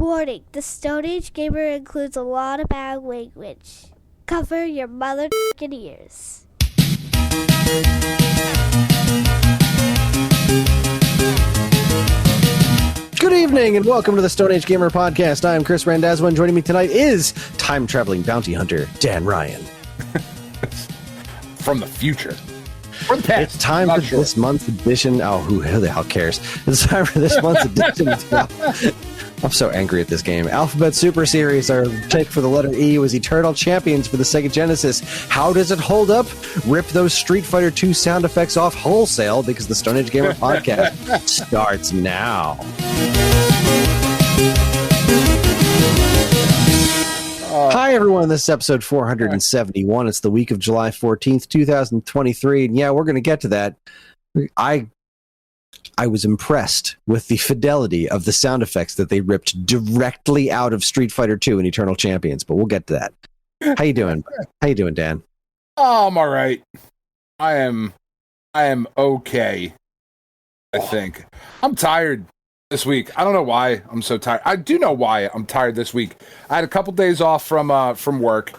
Warning, the Stone Age Gamer includes a lot of bad language. Cover your mother ears. Good evening and welcome to the Stone Age Gamer Podcast. I am Kris Randazzo and joining me tonight is time-traveling bounty hunter Dan Ryan. From the future. Or the past. It's time for this month's edition. Oh, who the hell cares? It's time for this month's edition. I'm so angry at this game. Alphabet Super Series, our take for the letter E, was Eternal Champions for the Sega Genesis. How does it hold up? Rip those Street Fighter 2 sound effects off wholesale because the Stone Age Gamer Podcast starts now. Hi, everyone. This is episode 471. It's the week of July 14th, 2023. And yeah, we're going to get to that. I was impressed with the fidelity of the sound effects that they ripped directly out of Street Fighter 2 and Eternal Champions, but we'll get to that. How you doing? How you doing, Dan? Oh, I'm all right. I am okay, I think. I'm tired this week. I don't know why I'm so tired. I do know why I'm tired this week. I had a couple days off from work,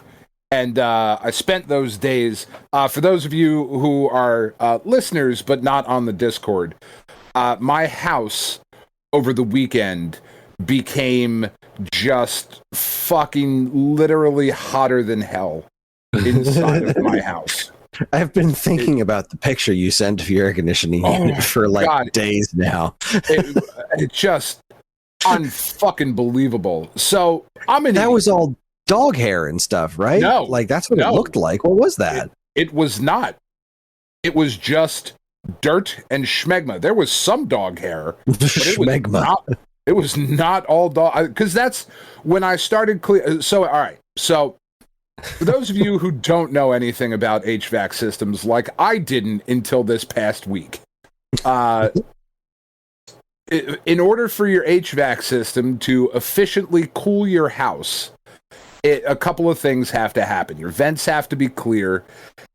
and I spent those days, for those of you who are listeners but not on the Discord, my house over the weekend became just fucking literally hotter than hell inside of my house. I've been thinking about the picture you sent of your air conditioning unit for days now. It's just unfucking believable. So that was all dog hair and stuff, right? No, like that's what it looked like. What was that? It was not. It was just dirt and schmegma. There was some dog hair, but it was not all dog. Because that's when I started clear. So all right. So for those of you who don't know anything about HVAC systems, like I didn't until this past week, in order for your HVAC system to efficiently cool your house, a couple of things have to happen. Your vents have to be clear,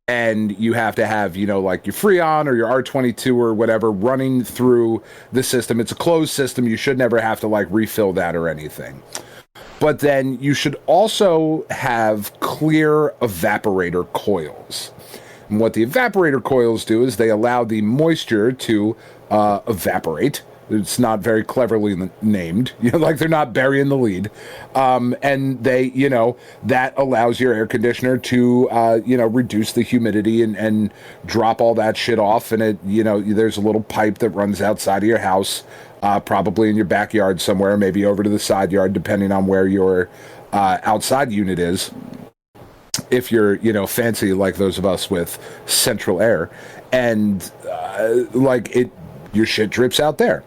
and you have to have, like your Freon or your R22 or whatever running through the system. It's a closed system. You should never have to refill that or anything. But then you should also have clear evaporator coils. And what the evaporator coils do is they allow the moisture to evaporate. It's not very cleverly named, like they're not burying the lead. And they, that allows your air conditioner to, reduce the humidity and drop all that shit off. And there's a little pipe that runs outside of your house, probably in your backyard somewhere, maybe over to the side yard, depending on where your outside unit is. If you're, fancy like those of us with central air, and your shit drips out there.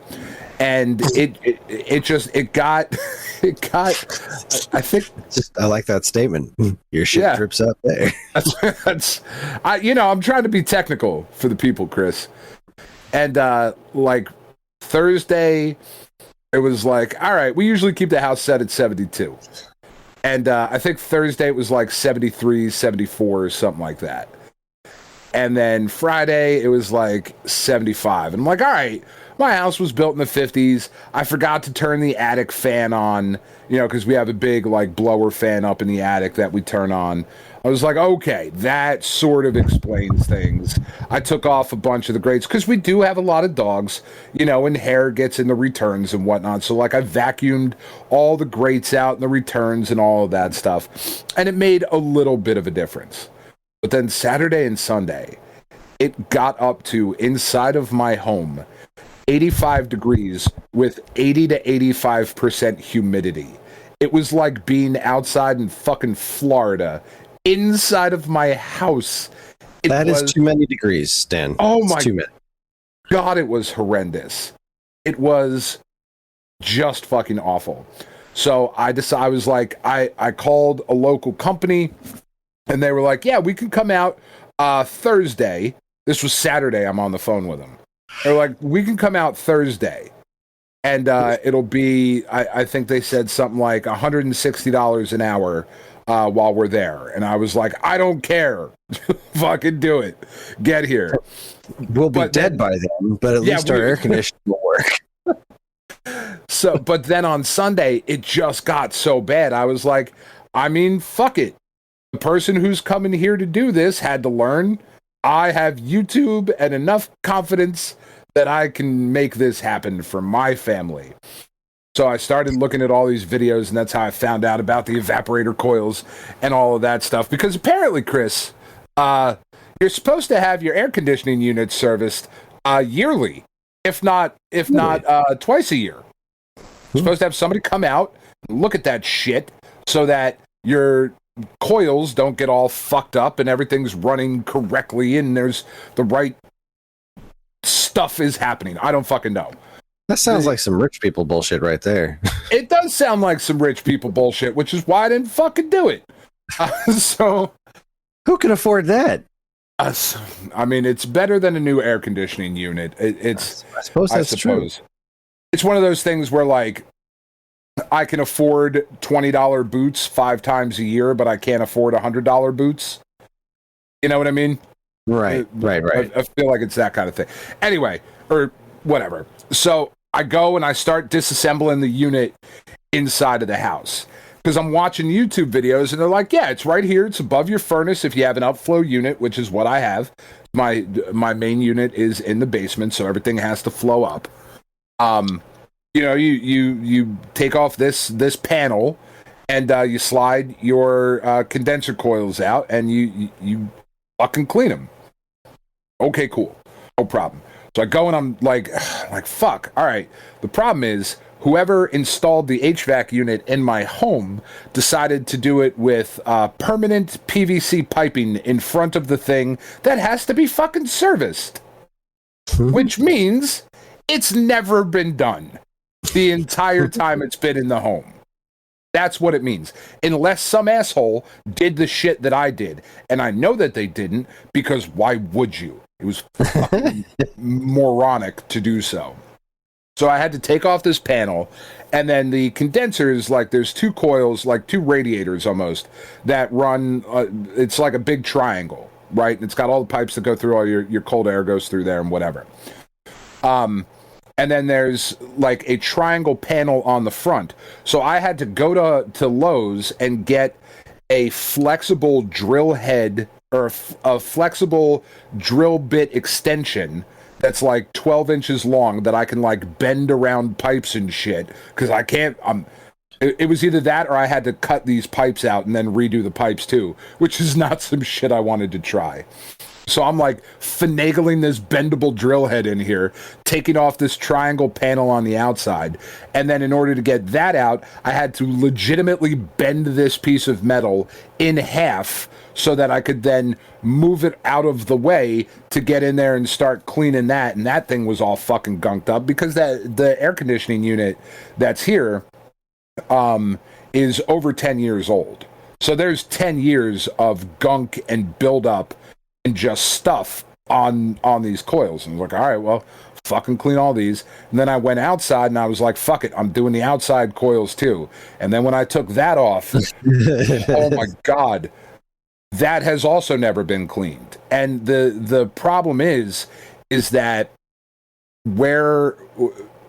And it got I think I like that statement. Your shit drips out there. I'm trying to be technical for the people, Kris. And Thursday, it was all right, we usually keep the house set at 72. And I think Thursday it was 73, 74 or something like that. And then Friday, it was 75. And I'm all right, my house was built in the 50s. I forgot to turn the attic fan on, because we have a big, blower fan up in the attic that we turn on. I was okay, that sort of explains things. I took off a bunch of the grates, because we do have a lot of dogs, and hair gets in the returns and whatnot. So, I vacuumed all the grates out and the returns and all of that stuff. And it made a little bit of a difference. But then Saturday and Sunday, it got up to, inside of my home, 85 degrees with 80 to 85% humidity. It was like being outside in fucking Florida, inside of my house. That is too many degrees, Stan. Oh my God, it was horrendous. It was just fucking awful. So I was I called a local company. And they were yeah, we can come out Thursday. This was Saturday. I'm on the phone with them. They're we can come out Thursday. And it'll be, I think they said something like $160 an hour while we're there. And I was I don't care. Fucking do it. Get here. We'll be dead by then, but at least our air conditioning will work. So, but then on Sunday, it just got so bad. I was like, I mean, fuck it. The person who's coming here to do this had to learn. I have YouTube and enough confidence that I can make this happen for my family. So I started looking at all these videos, and that's how I found out about the evaporator coils and all of that stuff. Because apparently, Chris, you're supposed to have your air conditioning unit serviced yearly, if not twice a year. You're supposed to have somebody come out and look at that shit so that your coils don't get all fucked up and everything's running correctly and there's the right stuff is happening. I don't fucking know. That sounds like some rich people bullshit right there. It does sound like some rich people bullshit, which is why I didn't fucking do it. So who can afford that? I mean, it's better than a new air conditioning unit. I suppose that's true. It's one of those things where, like, I can afford $20 boots 5 times a year, but I can't afford $100 boots. You know what I mean? Right. I feel like it's that kind of thing. Anyway, or whatever. So I go and I start disassembling the unit inside of the house. Because I'm watching YouTube videos, and they're like, yeah, it's right here. It's above your furnace if you have an upflow unit, which is what I have. My main unit is in the basement, so everything has to flow up. You know, you take off this panel, and you slide your condenser coils out, and you fucking clean them. Okay, cool. No problem. So I go and I'm like, fuck. All right. The problem is, whoever installed the HVAC unit in my home decided to do it with permanent PVC piping in front of the thing that has to be fucking serviced. Which means it's never been done the entire time it's been in the home. That's what it means. Unless some asshole did the shit that I did. And I know that they didn't, because why would you? It was fucking moronic to do so. So I had to take off this panel, and then the condensers, like, there's 2 coils, like 2 radiators almost, that run, it's like a big triangle, right? And it's got all the pipes that go through, all your cold air goes through there and whatever. And then there's, like, a triangle panel on the front. So I had to go to Lowe's and get a flexible drill head, or a flexible drill bit extension that's like 12 inches long that I can, like, bend around pipes and shit, because I can't. It was either that or I had to cut these pipes out and then redo the pipes too, which is not some shit I wanted to try. So I'm, like, finagling this bendable drill head in here, taking off this triangle panel on the outside, and then in order to get that out, I had to legitimately bend this piece of metal in half so that I could then move it out of the way to get in there and start cleaning that. And that thing was all fucking gunked up because the air conditioning unit that's here is over 10 years old. So there's 10 years of gunk and buildup and just stuff on these coils. And I was like, all right, well, fucking clean all these. And then I went outside and I was like, fuck it, I'm doing the outside coils too. And then when I took that off, oh my God, that has also never been cleaned. And the problem is that where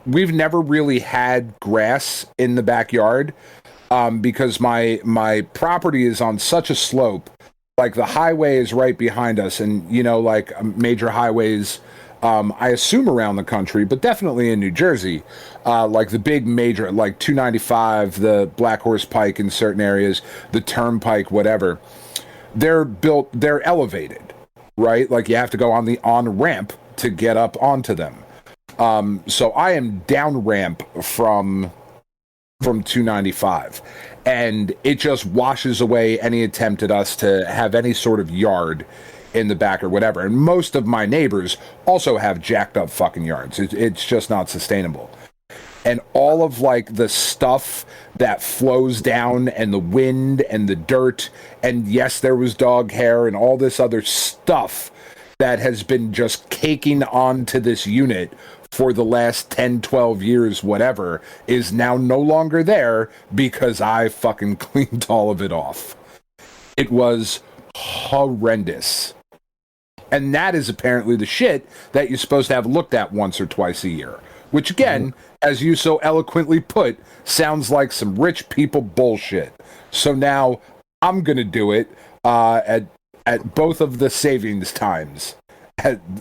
we've never really had grass in the backyard, because my property is on such a slope. Like, the highway is right behind us, and, you know, like, major highways, I assume around the country, but definitely in New Jersey, like the big major, like 295, the Black Horse Pike in certain areas, the Turnpike, whatever, they're elevated, right? Like, you have to go on the on-ramp to get up onto them. So I am down ramp from 295, and it just washes away any attempt at us to have any sort of yard in the back or whatever. And most of my neighbors also have jacked up fucking yards. It's just not sustainable. And all of, like, the stuff that flows down, and the wind and the dirt, and yes, there was dog hair and all this other stuff that has been just caking onto this unit for the last 10, 12 years, whatever, is now no longer there because I fucking cleaned all of it off. It was horrendous. And that is apparently the shit that you're supposed to have looked at once or twice a year. Which, again, as you so eloquently put, sounds like some rich people bullshit. So now I'm going to do it at both of the savings times.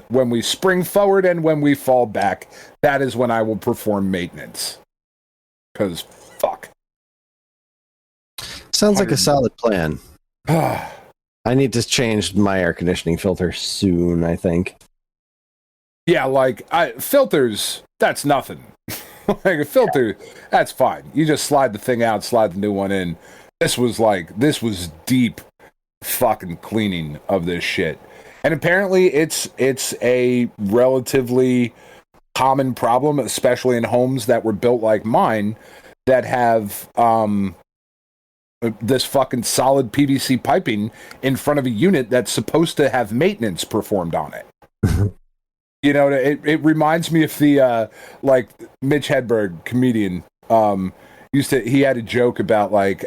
When we spring forward and when we fall back, that is when I will perform maintenance. Because, fuck. Sounds like a solid plan. I need to change my air conditioning filter soon, I think. Yeah, like, filters, that's nothing. Like, a filter, that's fine. You just slide the thing out, slide the new one in. This was deep fucking cleaning of this shit. And apparently it's a relatively common problem, especially in homes that were built like mine that have this fucking solid PVC piping in front of a unit that's supposed to have maintenance performed on it. You know, it reminds me of the like Mitch Hedberg, comedian, he had a joke about, like,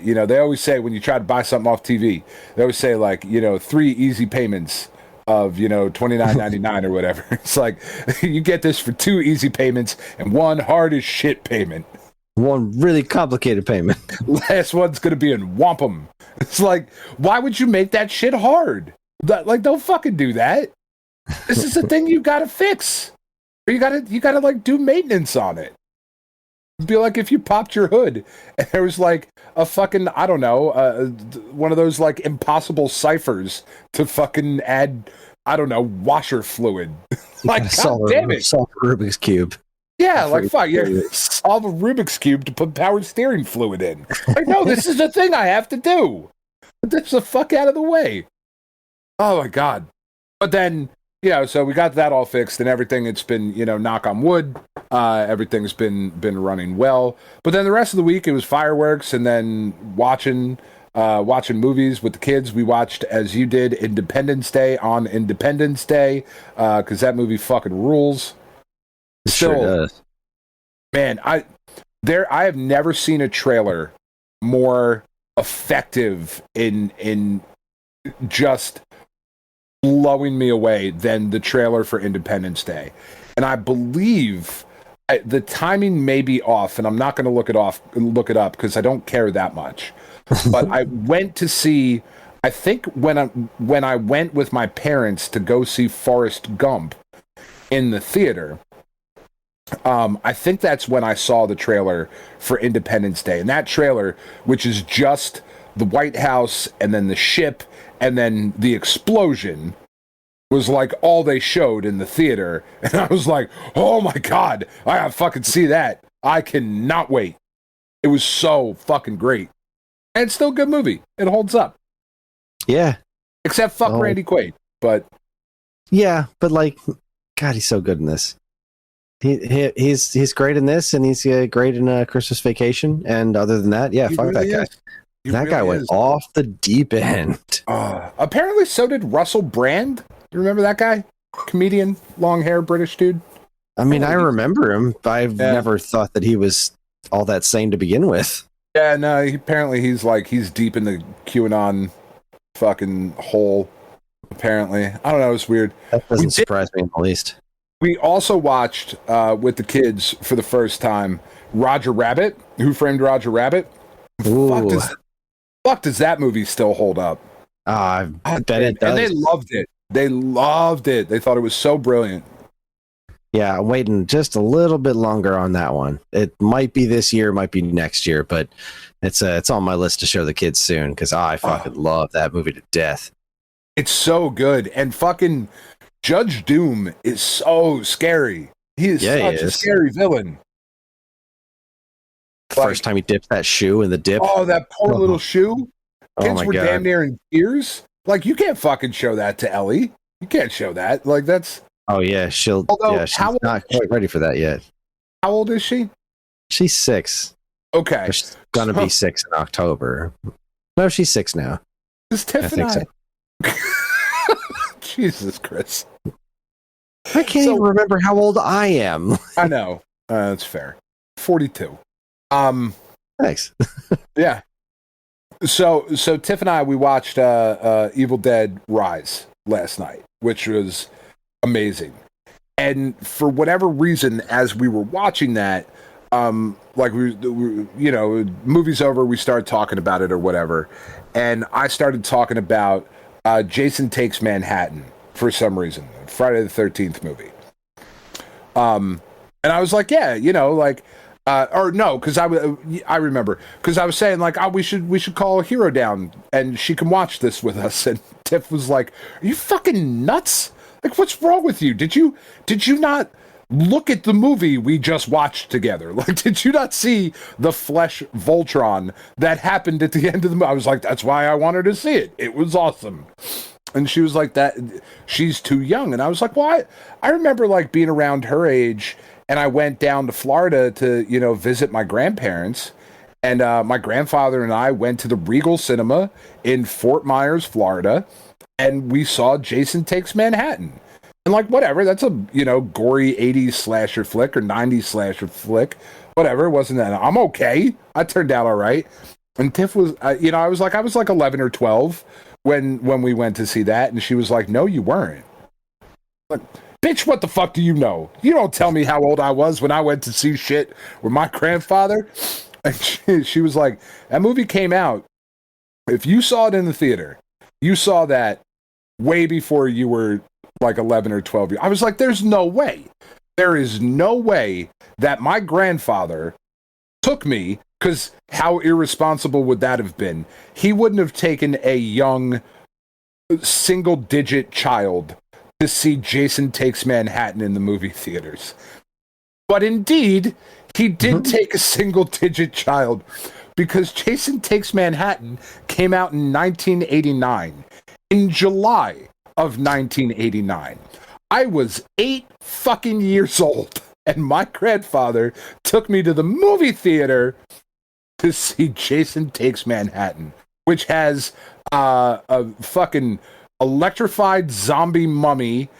you know, they always say when you try to buy something off TV, they always say, like, you know, 3 easy payments of, you know, $29.99 or whatever. It's like, you get this for 2 easy payments and 1 hard as shit payment. 1 really complicated payment. Last one's going to be in wampum. It's like, why would you make that shit hard? Like, don't fucking do that. This is a thing you got to fix. Or you got to, like, do maintenance on it. It'd be like if you popped your hood and there was like a fucking, I don't know, one of those like impossible ciphers to fucking add, I don't know, washer fluid. Like, God damn it. Solve a Rubik's Cube. Yeah, like, fuck, you solve a Rubik's Cube to put power steering fluid in. Like, no, this is a thing I have to do. Get the fuck out of the way. Oh, my God. But then, you know, so we got that all fixed and everything. It's been, you know, knock on wood. Everything's been running well. But then the rest of the week, it was fireworks and then watching movies with the kids. We watched, as you did, Independence Day on Independence Day, because that movie fucking rules. Sure does. Man, I have never seen a trailer more effective in just blowing me away than the trailer for Independence Day. And I believe the timing may be off, and I'm not going to look it up because I don't care that much. But I went to see, I think when I went with my parents to go see Forrest Gump in the theater, I think that's when I saw the trailer for Independence Day. And that trailer, which is just the White House and then the ship and then the explosion, was like all they showed in the theater. And I was like, oh my God, I gotta fucking see that. I cannot wait. It was so fucking great. And it's still a good movie. It holds up. Yeah. Except fuck Randy Quaid. But yeah, but like, God, he's so good in this. He's great in this, and he's great in Christmas Vacation. And other than that, yeah, fuck that guy. That guy went off the deep end. Apparently, so did Russell Brand. You remember that guy? Comedian, long hair, British dude. I mean, I remember him, but I've never thought that he was all that sane to begin with. Yeah, no, he's deep in the QAnon fucking hole, apparently. I don't know, it's weird. That doesn't surprise me in the least. We also watched, with the kids for the first time, Roger Rabbit. Who Framed Roger Rabbit? Fuck does that movie still hold up? I bet it does. And they loved it. They loved it. They thought it was so brilliant. Yeah, I'm waiting just a little bit longer on that one. It might be this year, might be next year, but it's on my list to show the kids soon because I fucking love that movie to death. It's so good. And fucking Judge Doom is so scary. He is such a scary villain. First time he dips that shoe in the dip. Oh, that poor little shoe. Kids were God. damn near in tears. Like, you can't fucking show that to Ellie. You can't show that. Like, that's... Oh, yeah. She's not quite ready for that yet. How old is she? She's 6. Okay. She's going to be 6 in October. No, she's 6 now. Is Tiffany? I think so. Jesus, Chris. I can't even remember how old I am. I know. That's fair. 42. Thanks. Yeah. So Tiff and I, we watched Evil Dead Rise last night, which was amazing. And for whatever reason, as we were watching that, like we, movie's over, we started talking about it or whatever, and I started talking about Jason Takes Manhattan for some reason, Friday the 13th movie. And I was like, yeah, or no, because I remember, because I was saying like, oh, we should call Hero down and she can watch this with us. And Tiff was like, are you fucking nuts? Like, what's wrong with you? Did you not look at the movie we just watched together? Like, did you not see the Flesh Voltron that happened at the end of the movie? I was like, that's why I wanted to see it. It was awesome. And she was like, that she's too young. And I was like, well, I remember like being around her age, and I went down to Florida to, visit my grandparents. And my grandfather and I went to the Regal Cinema in Fort Myers, Florida, and we saw Jason Takes Manhattan. And like, whatever, that's a, gory 80s slasher flick or 90s slasher flick. Whatever, it wasn't that. I'm okay. I turned out all right. And Tiff was, I was like 11 or 12 when we went to see that. And she was like, no, you weren't. Like, bitch, what the fuck do you know? You don't tell me how old I was when I went to see shit with my grandfather. And she was like, that movie came out. If you saw it in the theater, you saw that way before you were like 11 or 12. I was like, there's no way. There is no way that my grandfather took me, because how irresponsible would that have been? He wouldn't have taken a young single-digit child to see Jason Takes Manhattan in the movie theaters. But indeed, he did take a single-digit child, because Jason Takes Manhattan came out in 1989. In July of 1989. I was 8 fucking years old, and my grandfather took me to the movie theater to see Jason Takes Manhattan, which has a fucking electrified zombie mummy,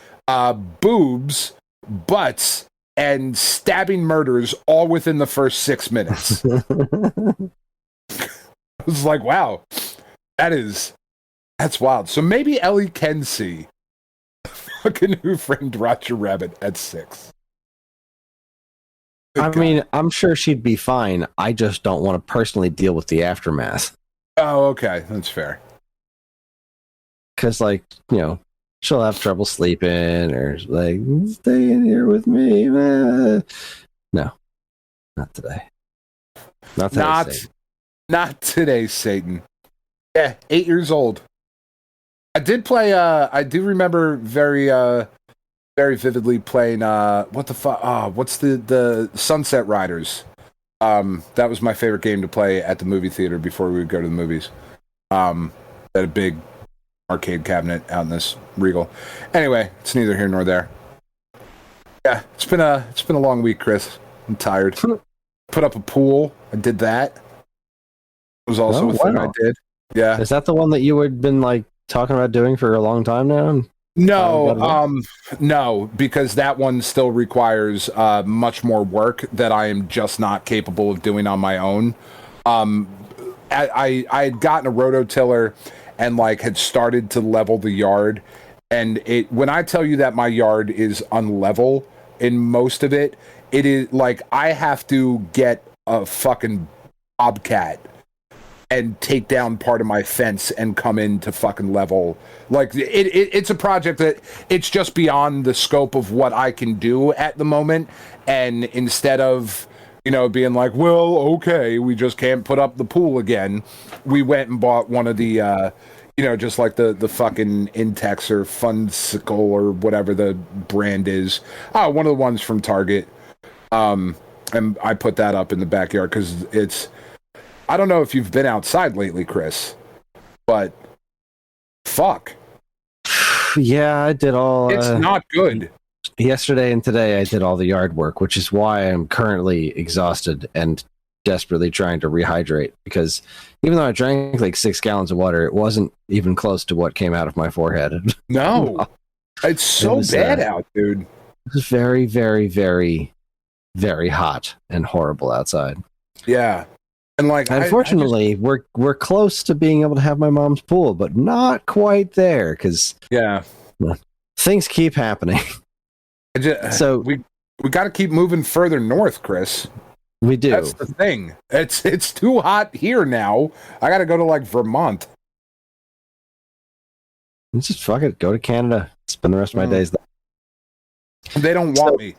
boobs, butts, and stabbing murders all within the first 6 minutes. I was like, wow, that's wild. So maybe Ellie can see fucking Who Framed Roger Rabbit at 6. I mean, I'm sure she'd be fine. I just don't want to personally deal with the aftermath. Oh, okay. That's fair. Because, like, she'll have trouble sleeping, or like, stay in here with me. No, not today. Not today, Satan. Yeah, 8 years old. I did play, I do remember very vividly playing, what the fuck, what's the Sunset Riders. That was my favorite game to play at the movie theater before we would go to the movies. At a big arcade cabinet out in this Regal. Anyway, it's neither here nor there. Yeah, it's been a long week, Chris. I'm tired. Put up a pool. I did that. It was also a thing I did. Yeah. Is that the one that you had been like talking about doing for a long time now? No, because that one still requires much more work that I am just not capable of doing on my own. I had gotten a rototiller and like had started to level the yard, and when I tell you that my yard is unlevel in most of it, it is like I have to get a fucking bobcat and take down part of my fence and come in to fucking level. Like, it's a project that it's just beyond the scope of what I can do at the moment. And instead of, being like, well, okay, we just can't put up the pool again, we went and bought one of the, just like the fucking Intex or Funsicle or whatever the brand is. One of the ones from Target. And I put that up in the backyard because it's, I don't know if you've been outside lately, Chris, but fuck. Yeah, I did all... It's not good. Yesterday and today I did all the yard work, which is why I'm currently exhausted and desperately trying to rehydrate, because even though I drank like 6 gallons of water, it wasn't even close to what came out of my forehead. No. It's so bad out, dude. It was very, very, very, very hot and horrible outside. Yeah. And like, unfortunately, we're close to being able to have my mom's pool, but not quite there because things keep happening. So we got to keep moving further north, Chris. We do. That's the thing. It's too hot here now. I got to go to like Vermont. Let's just fuck it. Go to Canada. Spend the rest of my days there. They don't want me.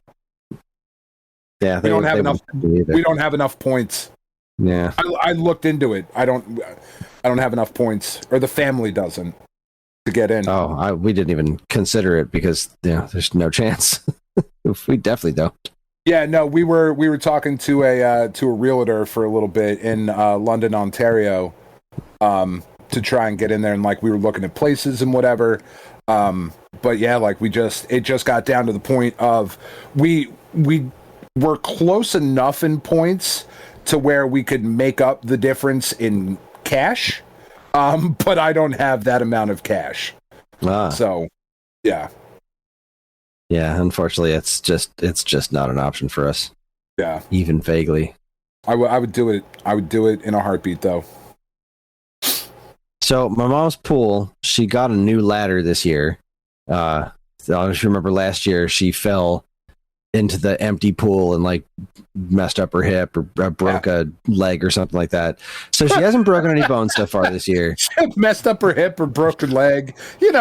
Yeah, we don't have enough. We don't have enough points. Yeah, I looked into it. I don't have enough points, or the family doesn't, to get in. Oh, we didn't even consider it because there's no chance. We definitely don't. Yeah, no, we were talking to a realtor for a little bit in London, Ontario, to try and get in there, and like we were looking at places and whatever. But yeah, like it just got down to the point of we were close enough in points to where we could make up the difference in cash, but I don't have that amount of cash. So yeah. Yeah, unfortunately, it's just not an option for us. Yeah, even vaguely. I would do it. I would do it in a heartbeat, though. So my mom's pool, she got a new ladder this year. I just remember last year she fell into the empty pool and like messed up her hip or broke a leg or something like that. So she hasn't broken any bones so far this year. Messed up her hip or broke her leg. One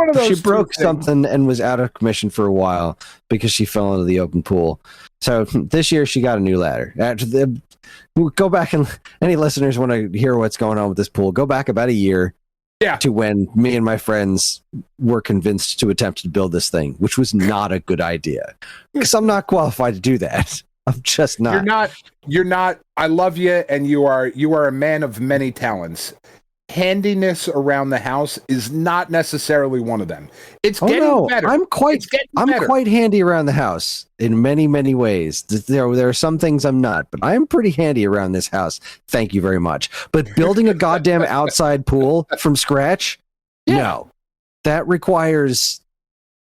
of those. She broke something and was out of commission for a while because she fell into the open pool. So this year she got a new ladder. We'll go back, and any listeners want to hear what's going on with this pool, go back about a year to when me and my friends were convinced to attempt to build this thing, which was not a good idea because I'm not qualified to do that. I'm just not. You're not. I love you, and you are a man of many talents. Handiness around the house is not necessarily one of them. It's getting better. I'm quite handy around the house in many, many ways. There are some things I'm not, but I'm pretty handy around this house. Thank you very much. But building a goddamn outside pool from scratch? No. That requires...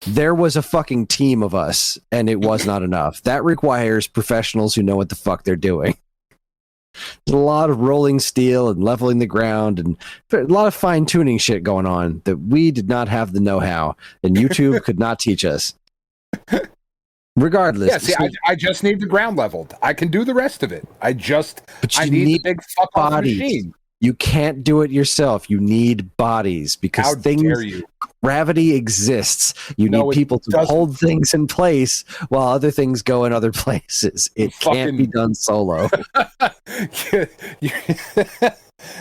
There was a fucking team of us, and it was not enough. That requires professionals who know what the fuck they're doing. There's a lot of rolling steel and leveling the ground and a lot of fine-tuning shit going on that we did not have the know-how, and YouTube could not teach us. Regardless. Yeah, see, I just need the ground leveled. I can do the rest of it. I need the big fuck-off machine. You can't do it yourself. You need bodies because gravity exists. You need people to hold things in place while other things go in other places. It can't be done solo.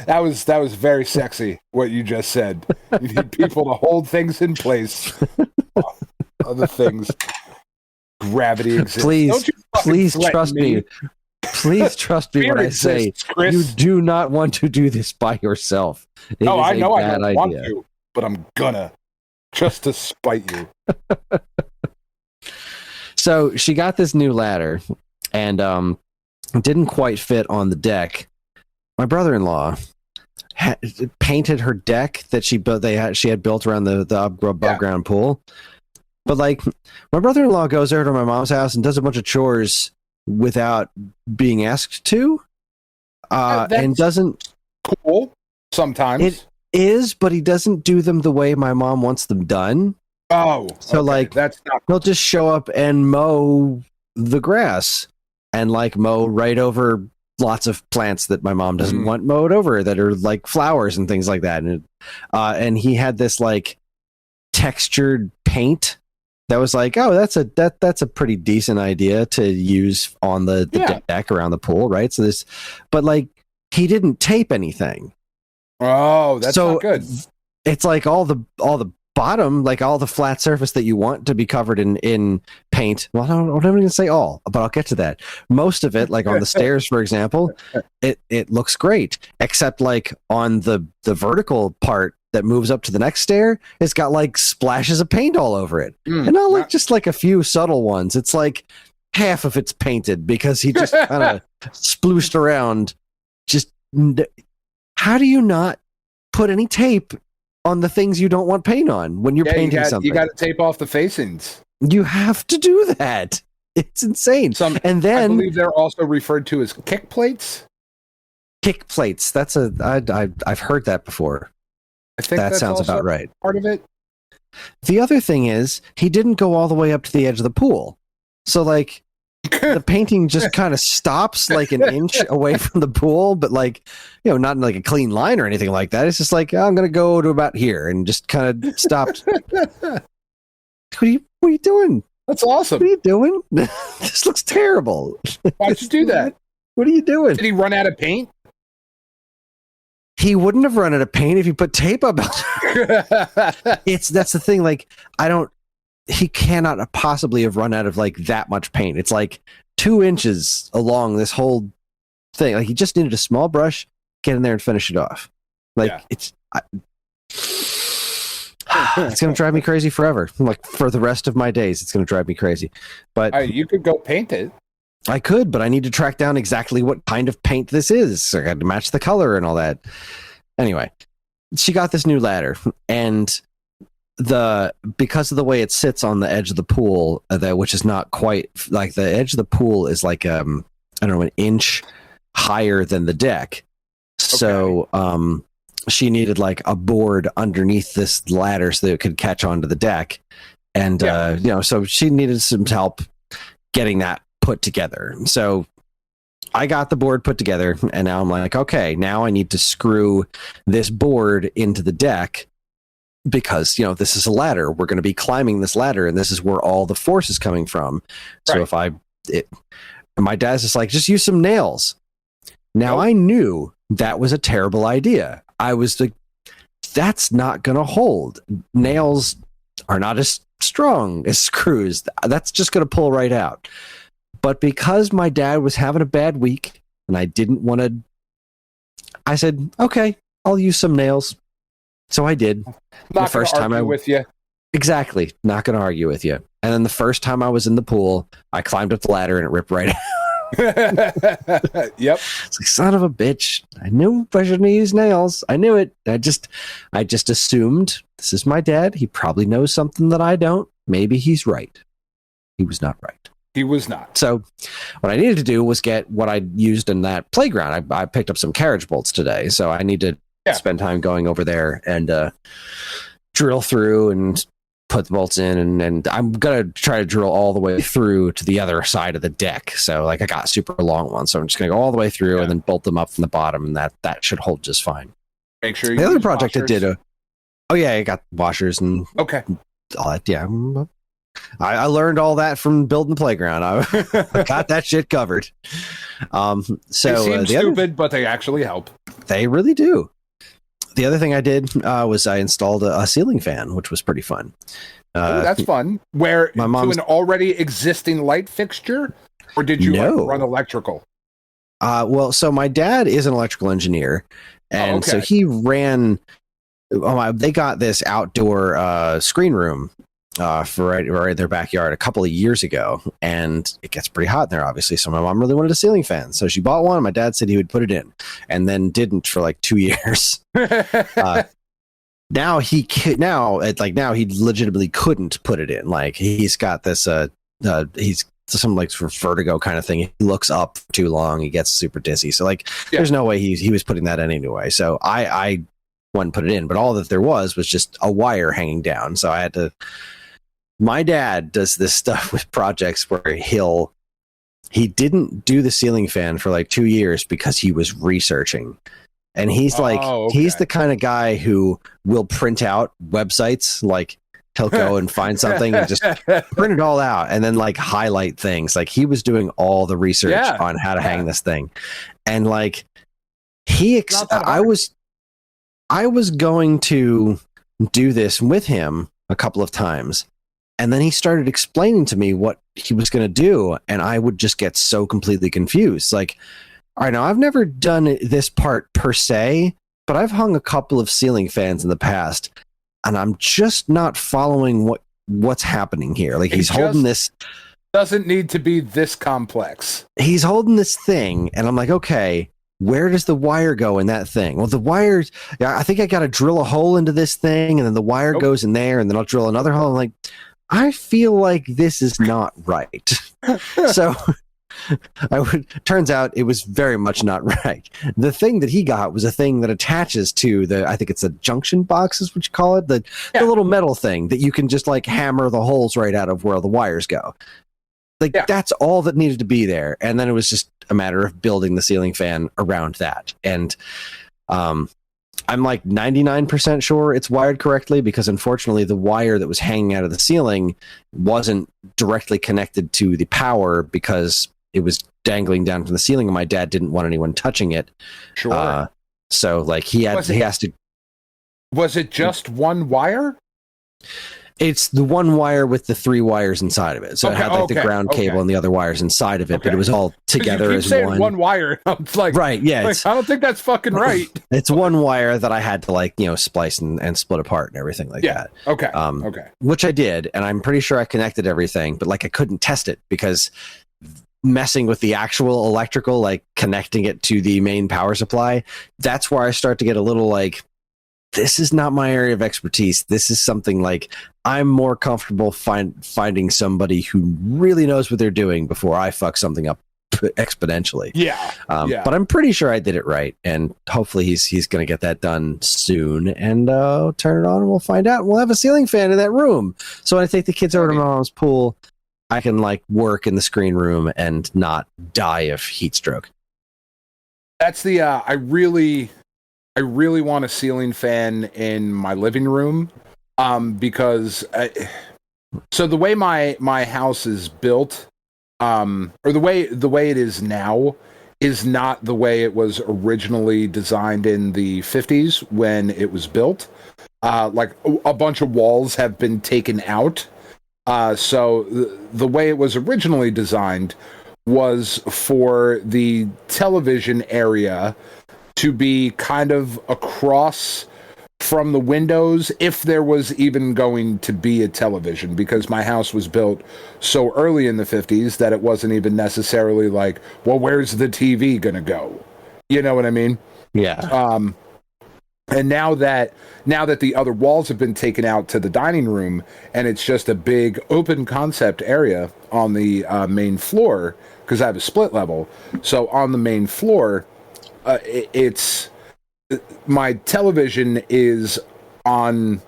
That was very sexy what you just said. You need people to hold things in place. Other things. Gravity exists. Please trust me. Please trust me when I say Chris. You do not want to do this by yourself. I know I don't want to, but I'm gonna, just to spite you. So she got this new ladder, and didn't quite fit on the deck. My brother-in-law painted her deck that she had built around the above ground pool. But like, my brother-in-law goes over to my mom's house and does a bunch of chores without being asked to, and doesn't. Cool. Sometimes it is, but he doesn't do them the way my mom wants them done. Oh, so like that's not. He'll just show up and mow the grass, and like mow right over lots of plants that my mom doesn't want mowed over that are like flowers and things like that. And he had this like textured paint. That was like, oh, that's a pretty decent idea to use on the deck around the pool, right? So but like he didn't tape anything. Oh, that's not good. It's like all the bottom, like all the flat surface that you want to be covered in paint. Well, I'm not going to say all, but I'll get to that. Most of it, like on the stairs, for example, it looks great, except like on the vertical part that moves up to the next stair, it's got like splashes of paint all over it. And not like just like a few subtle ones. It's like half of it's painted because he just kind of splooshed around. How do you not put any tape on the things you don't want paint on when you're painting something? You got to tape off the facings. You have to do that. It's insane. And then I believe they're also referred to as kick plates. Kick plates. I've heard that before. I think that sounds about right. Part of it. The other thing is, he didn't go all the way up to the edge of the pool. So, like, the painting just kind of stops like an inch away from the pool, but like, you know, not in like a clean line or anything like that. It's just like, I'm going to go to about here and just kind of stopped. What are you doing? That's awesome. What are you doing? This looks terrible. Why'd you do that? What are you doing? Did he run out of paint? He wouldn't have run out of paint if he put tape up. That's the thing. Like, he cannot possibly have run out of like that much paint. It's like 2 inches along this whole thing. Like, he just needed a small brush, get in there and finish it off. Like, it's going to drive me crazy forever. Like, for the rest of my days, it's going to drive me crazy. But you could go paint it. I could, but I need to track down exactly what kind of paint this is. So I got to match the color and all that. Anyway, she got this new ladder, and because of the way it sits on the edge of the pool, which is not quite like the edge of the pool is like I don't know, an inch higher than the deck. So she needed like a board underneath this ladder so that it could catch onto the deck, and you know, so she needed some help getting that put together. So I got the board put together, and now I'm like, okay, now I need to screw this board into the deck, because, you know, this is a ladder. We're going to be climbing this ladder, and this is where all the force is coming from. So my dad's just like, just use some nails. Now, I knew that was a terrible idea. I was like, that's not going to hold. Nails are not as strong as screws. That's just going to pull right out. But because my dad was having a bad week and I didn't want to, I said, okay, I'll use some nails. So I did. Not the first time I with you. Exactly. Not going to argue with you. And then the first time I was in the pool, I climbed up the ladder and it ripped right out. Yep. It's like, son of a bitch. I knew I shouldn't use nails. I knew it. I just assumed this is my dad. He probably knows something that I don't. Maybe he's right. He was not right. He was not. So what I needed to do was get what I used in that playground. I picked up some carriage bolts today. So I need to spend time going over there and drill through and put the bolts in. And I'm going to try to drill all the way through to the other side of the deck. So like, I got a super long one. So I'm just going to go all the way through and then bolt them up from the bottom. And that should hold just fine. Make sure you the other project washers. I did. I got washers and all that. Yeah. I learned all that from building the playground. I got that shit covered. So they seem stupid, but they actually help. They really do. The other thing I did was I installed a ceiling fan, which was pretty fun. That's fun. Where to an already existing light fixture, or did you run electrical? Well, so my dad is an electrical engineer, and so he ran. They got this outdoor screen room for right in their backyard a couple of years ago, and it gets pretty hot in there, obviously. So my mom really wanted a ceiling fan, so she bought one. My dad said he would put it in, and then didn't for like 2 years. Now he legitimately couldn't put it in. Like, he's got this he's something like for vertigo kind of thing. He looks up for too long, he gets super dizzy. So like, there's no way he was putting that in anyway. So I wouldn't put it in, but all that there was just a wire hanging down. So I had to. My dad does this stuff with projects where he didn't do the ceiling fan for like 2 years because he was researching. And he's he's the kind of guy who will print out websites. Like, he'll go and find something and just print it all out and then like highlight things. Like, he was doing all the research on how to hang this thing. And like, I was going to do this with him a couple of times. And then he started explaining to me what he was going to do. And I would just get so completely confused. Like, all right, now I've never done this part per se, but I've hung a couple of ceiling fans in the past, and I'm just not following what's happening here. Like, he's holding this. Doesn't need to be this complex. He's holding this thing, and I'm like, okay, where does the wire go in that thing? Well, the wires, I think I got to drill a hole into this thing, and then the wire goes in there, and then I'll drill another hole. I'm like, I feel like this is not right. So Turns out it was very much not right. The thing that he got was a thing that attaches to I think it's a junction box is what you call it, the little metal thing that you can just like hammer the holes right out of where the wires go. That's all that needed to be there. And then it was just a matter of building the ceiling fan around that. And I'm like 99% sure it's wired correctly, because unfortunately the wire that was hanging out of the ceiling wasn't directly connected to the power because it was dangling down from the ceiling and my dad didn't want anyone touching it. Sure. So like he has to. Was it just one wire? It's the one wire with the 3 wires inside of it. So it had like the ground cable and the other wires inside of it, but it was all together you keep as saying one wire. It's like, right, yeah. Like, I don't think that's fucking right. It's one wire that I had to like, splice and split apart and everything like that. Okay. Which I did, and I'm pretty sure I connected everything, but like I couldn't test it because messing with the actual electrical, like connecting it to the main power supply, that's where I start to get a little like, this is not my area of expertise. This is something like I'm more comfortable finding somebody who really knows what they're doing before I fuck something up exponentially. Yeah. But I'm pretty sure I did it right, and hopefully he's going to get that done soon and turn it on, and we'll find out. We'll have a ceiling fan in that room, so when I take the kids over to my mom's pool, I can like work in the screen room and not die of heat stroke. That's the I really want a ceiling fan in my living room, because so the way my house is built, or the way it is now, is not the way it was originally designed in the 50s when it was built. Like a bunch of walls have been taken out. So the way it was originally designed was for the television area to be kind of across from the windows, if there was even going to be a television, because my house was built so early in the 50s that it wasn't even necessarily like, well, where's the TV gonna go? You know what I mean? Yeah. And now that the other walls have been taken out to the dining room, and it's just a big open concept area on the main floor, because I have a split level. So on the main floor, it's my television is on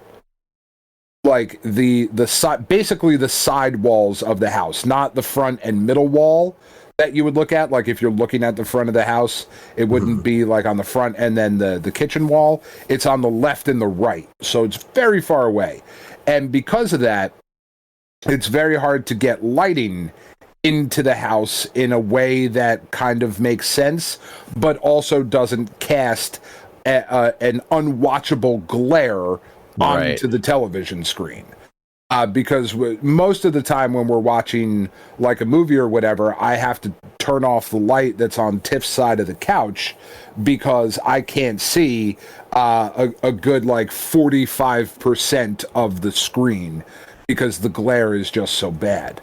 like the side, basically the side walls of the house, not the front and middle wall that you would look at. Like if you're looking at the front of the house, it wouldn't be like on the front and then the kitchen wall. It's on the left and the right, so it's very far away. And because of that, it's very hard to get lighting into the house in a way that kind of makes sense, but also doesn't cast an unwatchable glare onto the television screen. Because most of the time when we're watching like a movie or whatever, I have to turn off the light that's on Tiff's side of the couch because I can't see a good like 45% of the screen because the glare is just so bad.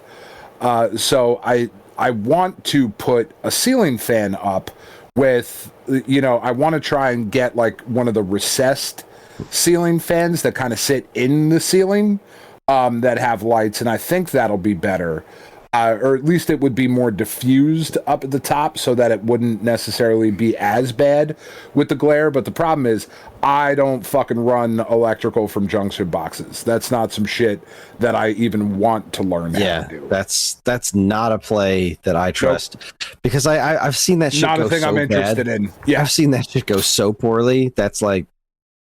So I want to put a ceiling fan up with, I want to try and get like one of the recessed ceiling fans that kind of sit in the ceiling, that have lights, and I think that'll be better. Or at least it would be more diffused up at the top so that it wouldn't necessarily be as bad with the glare. But the problem is I don't fucking run electrical from junction boxes. That's not some shit that I even want to learn how to do. That's not a play that I trust. Nope. Because I've seen that shit not go a thing so I'm interested bad. in. Yeah. I've seen that shit go so poorly. That's like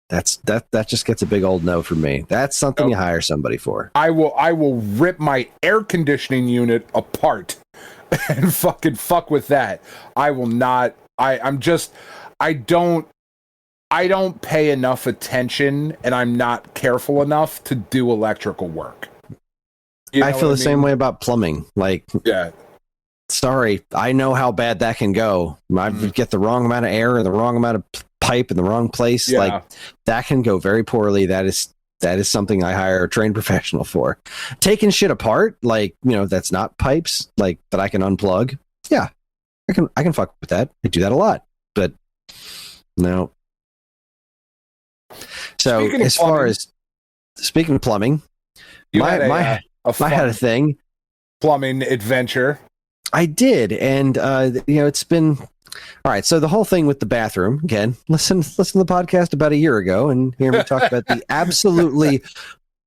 that just gets a big old no from me. That's something you hire somebody for. I will rip my air conditioning unit apart and fucking fuck with that. I will not. I don't pay enough attention, and I'm not careful enough to do electrical work. I feel the same way about plumbing. Like, yeah. Sorry, I know how bad that can go. I get the wrong amount of air and the wrong amount of pipe in the wrong place. Yeah. Like that can go very poorly. That is something I hire a trained professional for. Taking shit apart, like, that's not pipes, like that I can unplug. Yeah, I can fuck with that. I do that a lot, but no. So as far as speaking of plumbing, I had a thing. Plumbing adventure. I did, and it's been all right. So the whole thing with the bathroom again. Listen to the podcast about a year ago, and hear me talk about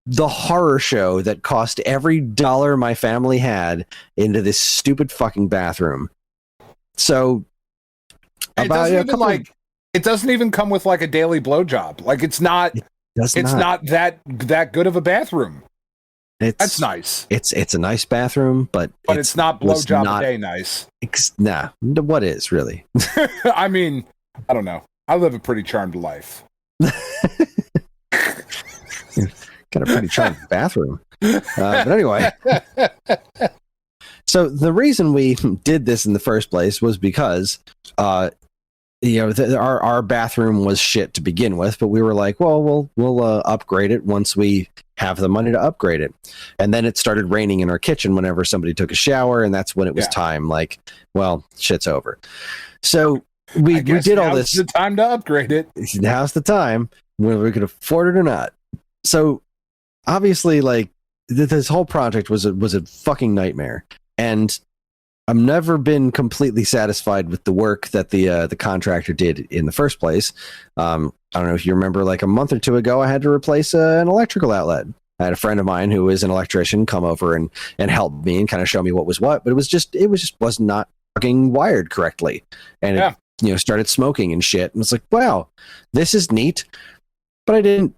the horror show that cost every dollar my family had into this stupid fucking bathroom. So it doesn't even come with like a daily blowjob. Like it's not that good of a bathroom. That's nice. It's a nice bathroom, but it's not blowjob a day nice. Nah, what is really? I mean, I don't know. I live a pretty charmed life. Got a pretty charmed bathroom. But anyway. So the reason we did this in the first place was because, our bathroom was shit to begin with, but we were like, well, we'll upgrade it once we have the money to upgrade it. And then it started raining in our kitchen whenever somebody took a shower, and that's when it was time. Like, well, shit's over. So we did all this. Now's the time to upgrade it. Now's the time, whether we could afford it or not. So obviously, like, this whole project was a fucking nightmare, and I've never been completely satisfied with the work that the contractor did in the first place. I don't know if you remember, like a month or two ago, I had to replace an electrical outlet. I had a friend of mine who is an electrician come over and help me and kind of show me what was what, but it was not fucking wired correctly, and it started smoking and shit. And it's like, wow, this is neat, but I didn't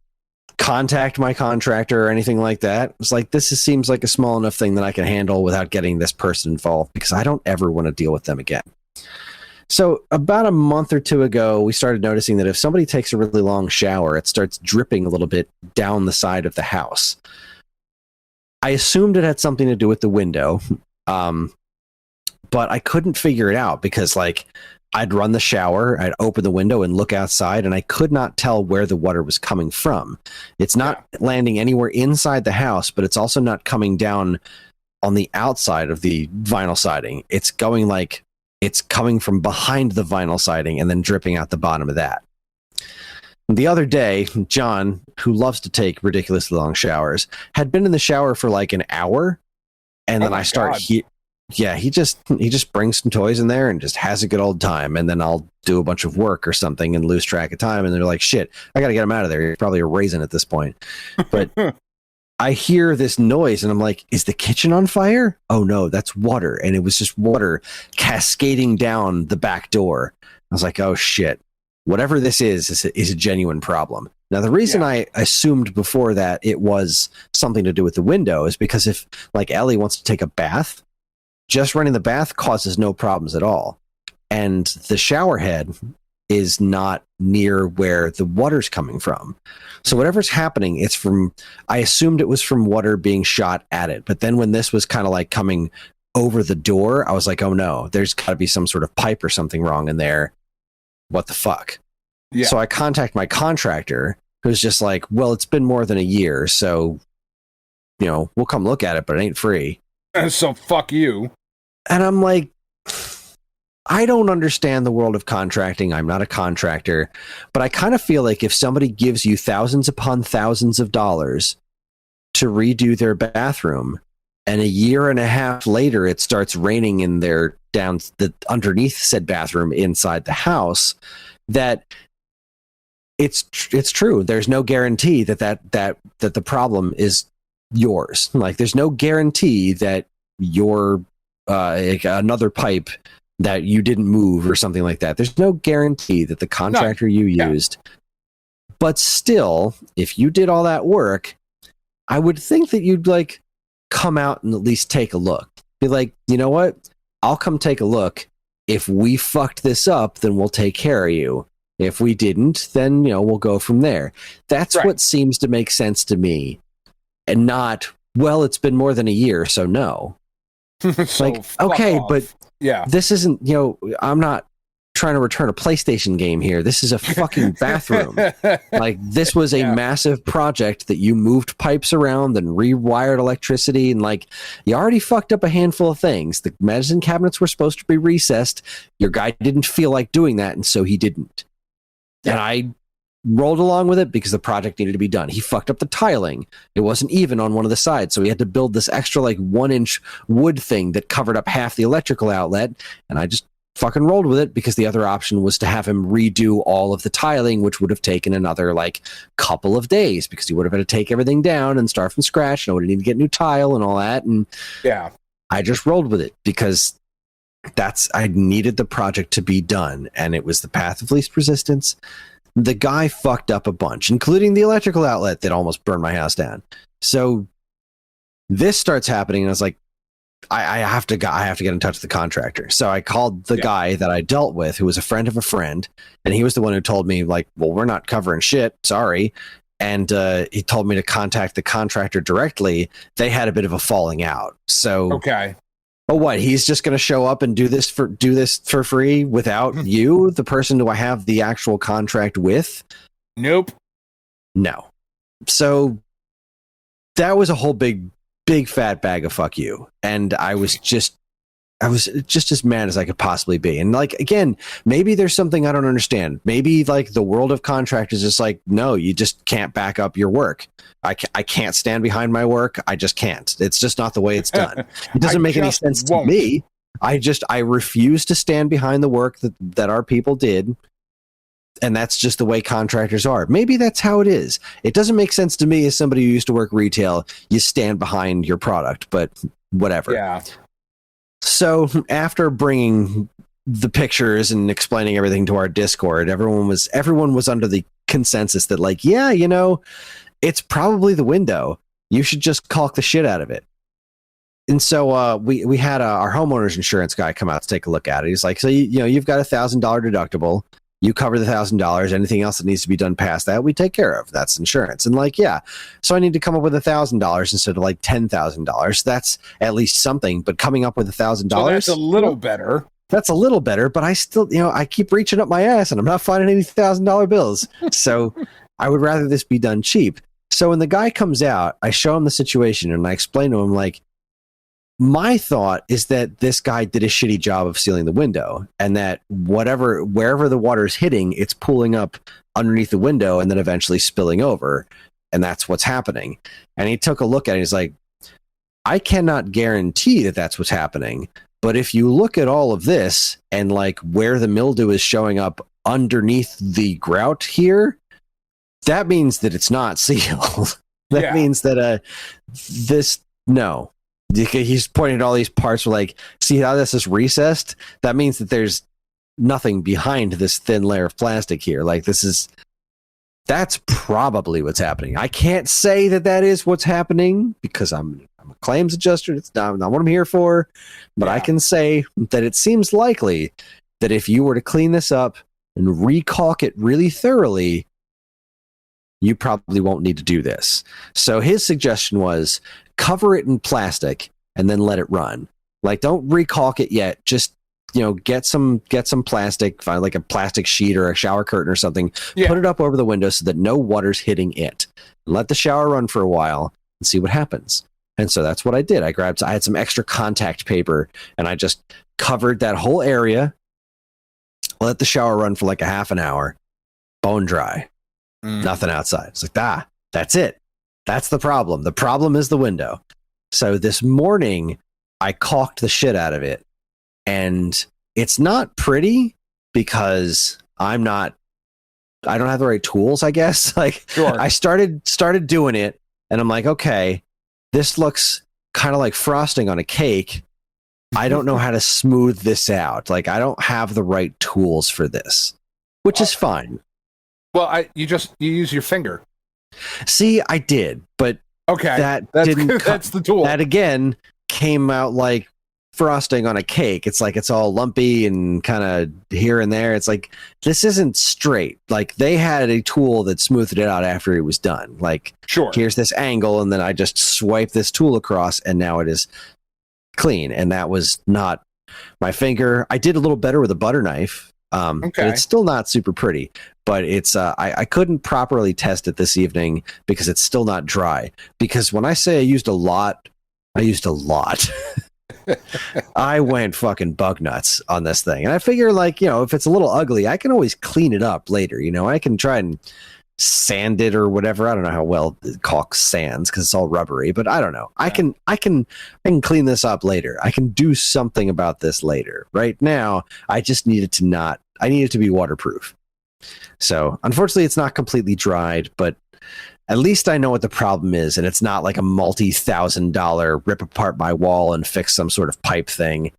contact my contractor or anything like that. It's like, seems like a small enough thing that I can handle without getting this person involved, because I don't ever want to deal with them again. So about a month or two ago, we started noticing that if somebody takes a really long shower, it starts dripping a little bit down the side of the house. I assumed it had something to do with the window, but I couldn't figure it out because, like, I'd run the shower, I'd open the window and look outside, and I could not tell where the water was coming from. It's not landing anywhere inside the house, but it's also not coming down on the outside of the vinyl siding. It's coming from behind the vinyl siding and then dripping out the bottom of that. The other day, John, who loves to take ridiculously long showers, had been in the shower for like an hour, and then I start he just brings some toys in there and just has a good old time, and then I'll do a bunch of work or something and lose track of time, and they're like, shit, I gotta get him out of there. He's probably a raisin at this point. But I hear this noise and I'm like, is the kitchen on fire? Oh no, that's water. And it was just water cascading down the back door. I was like, oh shit, whatever this is a genuine problem. Now, the reason I assumed before that it was something to do with the window is because if, like, Ellie wants to take a bath, just running the bath causes no problems at all. And the shower head is not near where the water's coming from. So whatever's happening, I assumed it was from water being shot at it. But then when this was kind of like coming over the door, I was like, oh no, there's got to be some sort of pipe or something wrong in there. What the fuck? Yeah. So I contact my contractor, who's just like, well, it's been more than a year, so, we'll come look at it, but it ain't free. So fuck you. And I'm like, I don't understand the world of contracting. I'm not a contractor, but I kind of feel like if somebody gives you thousands upon thousands of dollars to redo their bathroom, and a year and a half later it starts raining in their underneath said bathroom inside the house, that it's true. There's no guarantee that the problem is yours. Like, there's no guarantee that your another pipe that you didn't move or something like that. There's no guarantee that the contractor you used. But still, if you did all that work, I would think that you'd like come out and at least take a look. Be like, you know what? I'll come take a look. If we fucked this up, then we'll take care of you. If we didn't, then, we'll go from there. That's what seems to make sense to me. And not, well, it's been more than a year, so no. So like, okay, off. But this isn't, I'm not trying to return a PlayStation game here. This is a fucking bathroom. Like, this was a massive project that you moved pipes around and rewired electricity, and like, you already fucked up a handful of things. The medicine cabinets were supposed to be recessed. Your guy didn't feel like doing that, and so he didn't. And I rolled along with it because the project needed to be done. He fucked up the tiling. It wasn't even on one of the sides, so he had to build this extra 1-inch wood thing that covered up half the electrical outlet, and I just fucking rolled with it because the other option was to have him redo all of the tiling, which would have taken another couple of days because he would have had to take everything down and start from scratch, and I would have needed to get new tile and all that, and yeah, I just rolled with it because I needed the project to be done, and it was the path of least resistance. The guy fucked up a bunch, including the electrical outlet that almost burned my house down. So this starts happening, and I was like, I have to get in touch with the contractor. So I called the guy that I dealt with, who was a friend of a friend, and he was the one who told me, well, we're not covering shit, sorry. And he told me to contact the contractor directly. They had a bit of a falling out. So okay. Oh, what? He's just going to show up and do this for free without you, the person who I have the actual contract with? Nope. No. So that was a whole big fat bag of fuck you, and I was just as mad as I could possibly be. And again, maybe there's something I don't understand. Maybe the world of contractors is no, you just can't back up your work. I can't stand behind my work. I just can't. It's just not the way it's done. It doesn't make any sense to me. I refuse to stand behind the work that our people did. And that's just the way contractors are. Maybe that's how it is. It doesn't make sense to me as somebody who used to work retail. You stand behind your product, but whatever. Yeah. So after bringing the pictures and explaining everything to our Discord, everyone was under the consensus that yeah, it's probably the window. You should just caulk the shit out of it. And so we had our homeowner's insurance guy come out to take a look at it. He's like, so you've got $1,000 deductible. You cover the $1,000. Anything else that needs to be done past that, we take care of. That's insurance. And yeah, so I need to come up with $1,000 instead of $10,000. That's at least something. But coming up with $1,000, so that's a little better. That's a little better. But I still, I keep reaching up my ass, and I'm not finding any $1,000 bills. So I would rather this be done cheap. So when the guy comes out, I show him the situation, and I explain to him my thought is that this guy did a shitty job of sealing the window, and that wherever the water is hitting, it's pooling up underneath the window and then eventually spilling over. And that's what's happening. And he took a look at it. He's like, I cannot guarantee that that's what's happening. But if you look at all of this and where the mildew is showing up underneath the grout here, that means that it's not sealed. That means that no. He's pointing at all these parts where see how this is recessed? That means that there's nothing behind this thin layer of plastic here. That's probably what's happening. I can't say that is what's happening because I'm a claims adjuster. It's not what I'm here for. But I can say that it seems likely that if you were to clean this up and recaulk it really thoroughly, you probably won't need to do this. So his suggestion was cover it in plastic and then let it run. Don't recaulk it yet. Just, get some plastic, find a plastic sheet or a shower curtain or something, put it up over the window so that no water's hitting it. Let the shower run for a while and see what happens. And so that's what I did. I had some extra contact paper and I just covered that whole area, let the shower run for a half an hour, bone dry. Nothing outside. It's that's it. That's the problem. The problem is the window. So this morning, I caulked the shit out of it. And it's not pretty because I don't have the right tools, I guess. Sure. I started doing it, and I'm like, okay, this looks kind of like frosting on a cake. I don't know how to smooth this out. I don't have the right tools for this, which is fine. Well, you use your finger. See, I did, but okay, that's the tool. That again came out like frosting on a cake. It's it's all lumpy and kind of here and there. It's this isn't straight. They had a tool that smoothed it out after it was done. Sure, here's this angle, and then I just swipe this tool across, and now it is clean. And that was not my finger. I did a little better with a butter knife. But it's still not super pretty. But it's I couldn't properly test it this evening because it's still not dry. Because when I say I used a lot, I used a lot. I went fucking bug nuts on this thing. And I figure if it's a little ugly, I can always clean it up later. I can try and sanded or whatever. I don't know how well it caulk sands because it's all rubbery, but I don't know. Yeah. I can clean this up later. I can do something about this later. Right now, I just need it to be waterproof. So unfortunately, it's not completely dried, but at least I know what the problem is, and it's not like a multi-$1,000 rip apart my wall and fix some sort of pipe thing.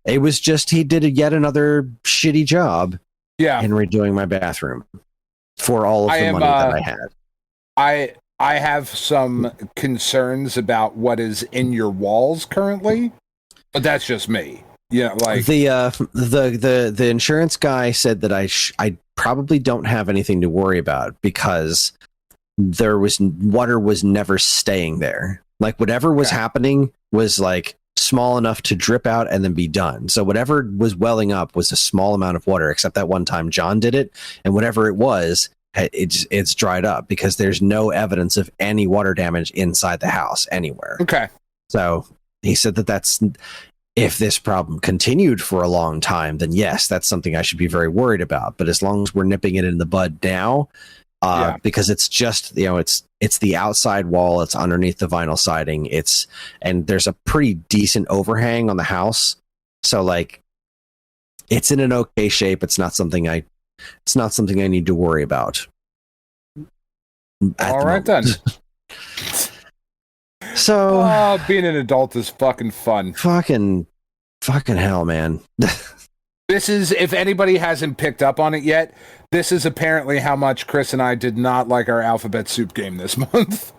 It was just he did yet another shitty job in redoing my bathroom for all of the money that I had. I have some concerns about what is in your walls currently, but that's just me. Yeah, like the insurance guy said that I probably don't have anything to worry about because water was never staying there. Like whatever was happening was like small enough to drip out and then be done. So whatever was welling up was a small amount of water, except that one time John did it, and whatever it was, it's dried up because there's no evidence of any water damage inside the house anywhere. Okay. So he said that's if this problem continued for a long time, then yes, that's something I should be very worried about. But as long as we're nipping it in the bud now, because it's just, it's the outside wall, it's underneath the vinyl siding, and there's a pretty decent overhang on the house. So like it's in an okay shape. It's not something I need to worry about. All right then. So being an adult is fucking fun. Fucking hell, man. This is, if anybody hasn't picked up on it yet, this is apparently how much Kris and I did not like our Alphabet Soup game this month.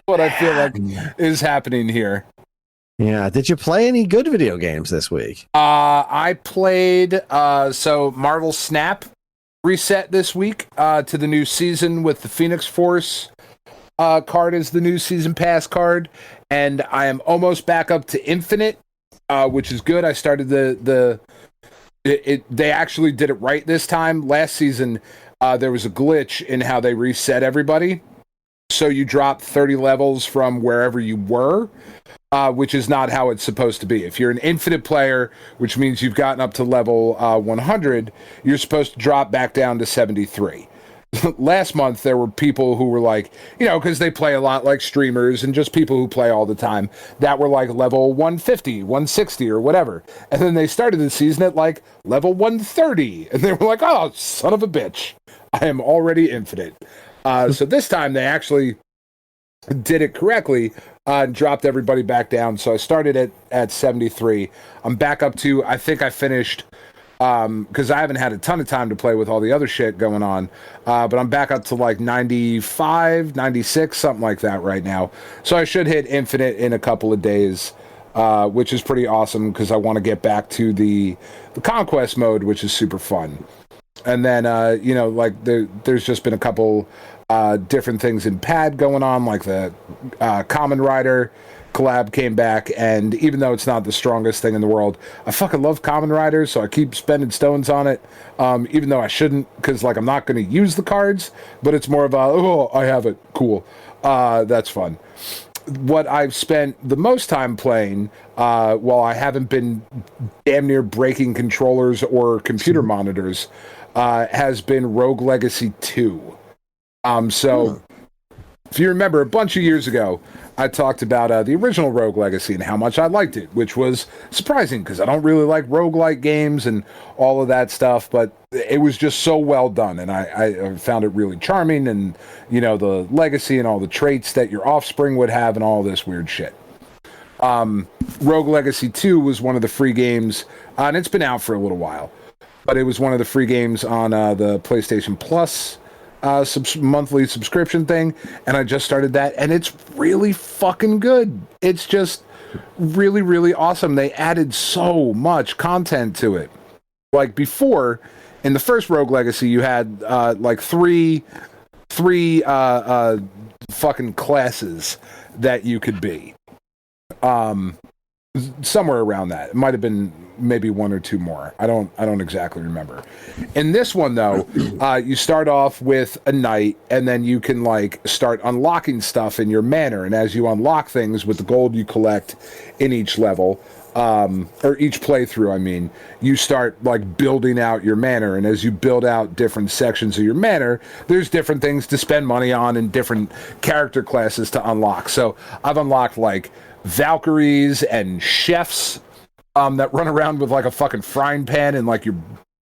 What I feel like is happening here. Yeah. Did you play any good video games this week? I played, Marvel Snap reset this week to the new season with the Phoenix Force card as the new season pass card, and I am almost back up to Infinite, which is good. I started they actually did it right this time. Last season, there was a glitch in how they reset everybody. So you dropped 30 levels from wherever you were, which is not how it's supposed to be. If you're an infinite player, which means you've gotten up to level 100, you're supposed to drop back down to 73. Last month, there were people who were like, because they play a lot like streamers and just people who play all the time, that were like level 150, 160 or whatever. And then they started the season at like level 130. And they were like, oh, son of a bitch. I am already infinite. So this time they actually did it correctly and dropped everybody back down. So I started at 73. I'm back up to, I think I finished... because I haven't had a ton of time to play with all the other shit going on, but I'm back up to like 95, 96, something like that right now. So I should hit Infinite in a couple of days, which is pretty awesome because I want to get back to the Conquest mode, which is super fun. And then, there's just been a couple different things in pad going on, like the Kamen Rider collab came back, and even though it's not the strongest thing in the world, I fucking love Kamen Rider, so I keep spending stones on it, even though I shouldn't, because I'm not going to use the cards, but it's more of I have it, cool. That's fun. What I've spent the most time playing, while I haven't been damn near breaking controllers or computer monitors, has been Rogue Legacy 2. If you remember, a bunch of years ago, I talked about the original Rogue Legacy and how much I liked it, which was surprising because I don't really like roguelike games and all of that stuff, but it was just so well done, and I found it really charming, and, the legacy and all the traits that your offspring would have and all this weird shit. Rogue Legacy 2 was one of the free games, and it's been out for a little while, but it was one of the free games on the PlayStation Plus monthly subscription thing, and I just started that, and it's really fucking good. It's just really, really awesome. They added so much content to it. Like before, in the first Rogue Legacy, you had like three fucking classes that you could be. Somewhere around that. It might have been maybe one or two more. I don't exactly remember. In this one, though, you start off with a knight, and then you can start unlocking stuff in your manor. And as you unlock things with the gold you collect in each level, or each playthrough, I mean, you start like building out your manor, and as you build out different sections of your manor, there's different things to spend money on and different character classes to unlock. So I've unlocked like Valkyries and chefs that run around with like a fucking frying pan, and like you're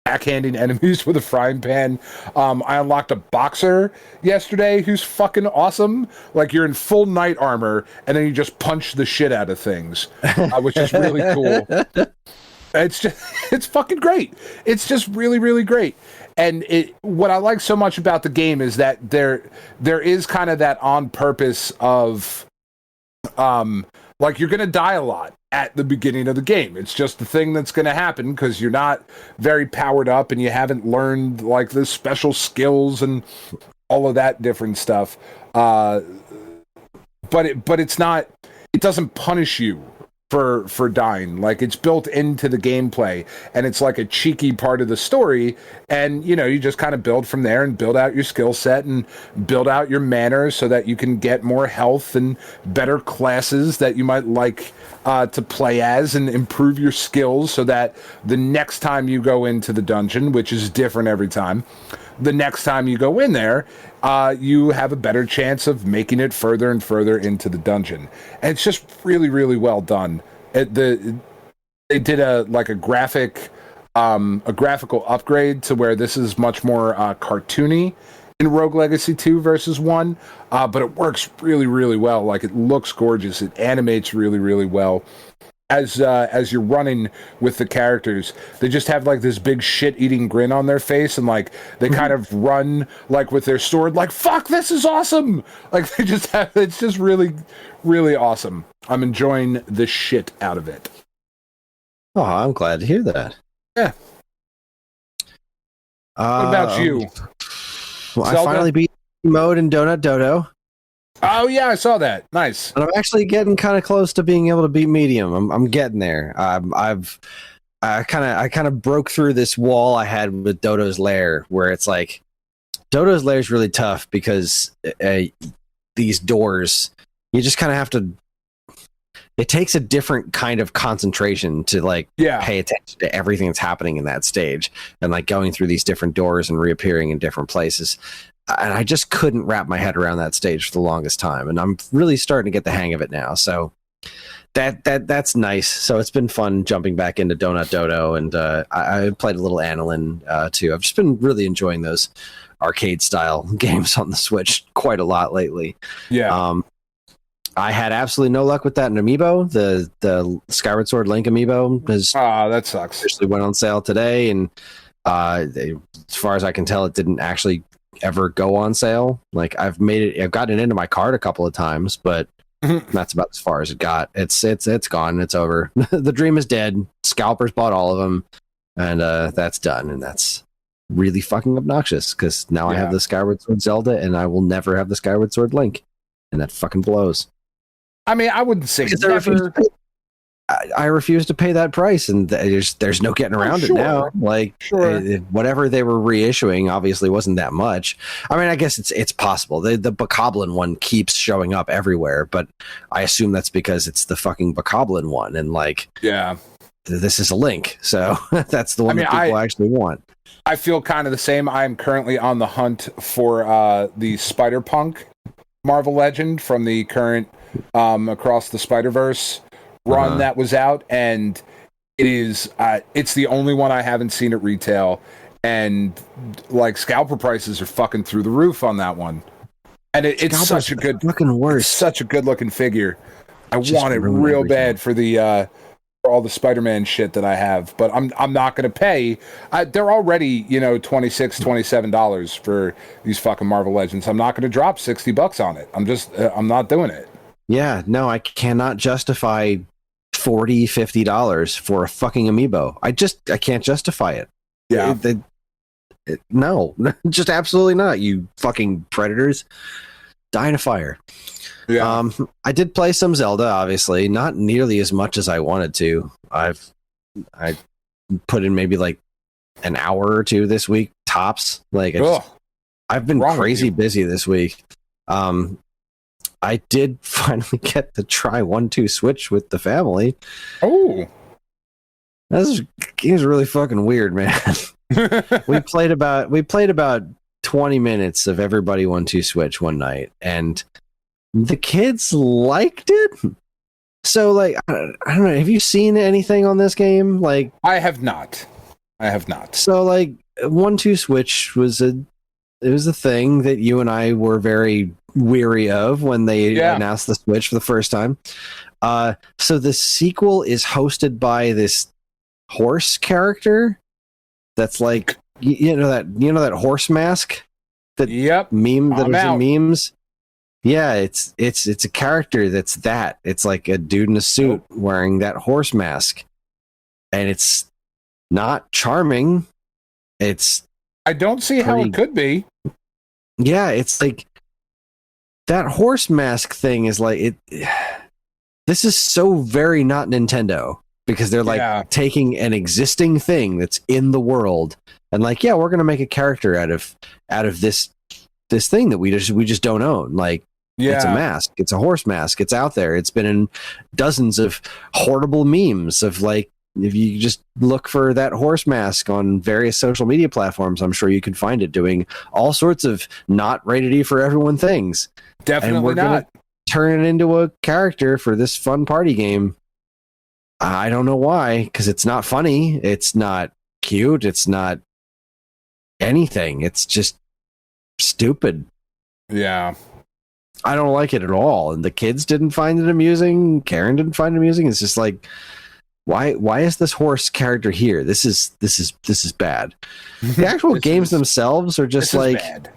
backhanding enemies with a frying pan. I unlocked a boxer yesterday who's fucking awesome. Like you're in full knight armor and then you just punch the shit out of things, which is really cool. It's fucking great. It's just really, really great. And what I like so much about the game is that there is kind of that on purpose of like you're going to die a lot at the beginning of the game. It's just the thing that's going to happen because you're not very powered up and you haven't learned like the special skills and all of that different stuff. But it's not, it doesn't punish you for dying. Like it's built into the gameplay and it's like a cheeky part of the story, and you know, you just kind of build from there and build out your skill set and build out your manner so that you can get more health and better classes that you might like to play as, and improve your skills so that the next time you go into the dungeon, which is different every time, the next time you go in there, you have a better chance of making it further and further into the dungeon. And it's just really, really well done. They did a graphical upgrade to where this is much more cartoony in Rogue Legacy 2 versus 1, but it works really, really well. Like it looks gorgeous. It animates really, really well. As you're running with the characters, they just have like this big shit-eating grin on their face, and like they kind of run like with their sword, like "fuck, this is awesome!" Like they just have, it's just really, really awesome. I'm enjoying the shit out of it. Oh, I'm glad to hear that. Yeah. What about you? Well, I finally beat mode in Donut Dodo. Oh yeah, I saw that. Nice. And I'm actually getting kind of close to being able to beat medium. I'm getting there. I kind of broke through this wall I had with Dodo's Lair, where it's like Dodo's Lair is really tough because these doors, you just kind of have to. It takes a different kind of concentration to pay attention to everything that's happening in that stage, and like going through these different doors and reappearing in different places. And I just couldn't wrap my head around that stage for the longest time, and I'm really starting to get the hang of it now. So that's nice. So it's been fun jumping back into Donut Dodo, and I played a little Annalyn too. I've just been really enjoying those arcade style games on the Switch quite a lot lately. Yeah. I had absolutely no luck with that in Amiibo. The Skyward Sword Link Amiibo that sucks. Officially went on sale today, and as far as I can tell, it didn't actually ever go on sale. Like I've gotten it into my cart a couple of times, but that's about as far as it got. It's gone. It's over. The dream is dead. Scalpers bought all of them, and that's done. And that's really fucking obnoxious because now I have the Skyward Sword Zelda, and I will never have the Skyward Sword Link, and that fucking blows. I mean, I wouldn't say never. I refuse to pay that price, and there's no getting around it now. Like, whatever they were reissuing obviously wasn't that much. I mean, I guess it's possible. The Bokoblin one keeps showing up everywhere, but I assume that's because it's the fucking Bokoblin one, and this is a Link, so that's the one that people actually want. I feel kind of the same. I'm currently on the hunt for the Spider-Punk Marvel Legend from the current Across the Spider-Verse run that was out, and it is it's the only one I haven't seen at retail, and like scalper prices are fucking through the roof on that one, and it's such a good looking worse. Such a good looking figure. I want it real bad for the for all the Spider-Man shit that I have, but I'm not going to pay. They're already $26-$27 for these fucking Marvel Legends. I'm not going to drop $60 on it. I'm not doing it. Yeah, no, I cannot justify $40-$50 for a fucking amiibo. I can't justify it. Yeah. No, just absolutely not. You fucking predators. Die in a fire. Yeah. I did play some Zelda, obviously, not nearly as much as I wanted to. I put in maybe like an hour or two this week, tops. Like I've been crazy busy this week. I did finally get to try 1-2 Switch with the family. Oh, This game's really fucking weird, man. we played about 20 minutes of everybody 1-2 Switch one night, and the kids liked it. So, like, I don't know. Have you seen anything on this game? Like, I have not. So, like, 1-2 Switch was a thing that you and I were very weary of when they announced the Switch for the first time. So the sequel is hosted by this horse character that's like you know that horse mask that meme that was in memes. Yeah, it's a character that's that. It's like a dude in a suit wearing that horse mask, and it's not charming. I don't see how it could be. Yeah, it's like that horse mask thing is like it. This is so very not Nintendo because they're like taking an existing thing that's in the world and like, yeah, we're gonna make a character out of this thing that we just don't own. Like, it's a mask, it's a horse mask, it's out there. It's been in dozens of horrible memes of like, if you just look for that horse mask on various social media platforms, I'm sure you can find it doing all sorts of not rated E for everyone things. Definitely and we're not. Gonna turn it into a character for this fun party game. I don't know why, because it's not funny. It's not cute. It's not anything. It's just stupid. Yeah. I don't like it at all. And the kids didn't find it amusing. Karen didn't find it amusing. It's just like, why is this horse character here? This is bad. The actual games themselves are just like bad.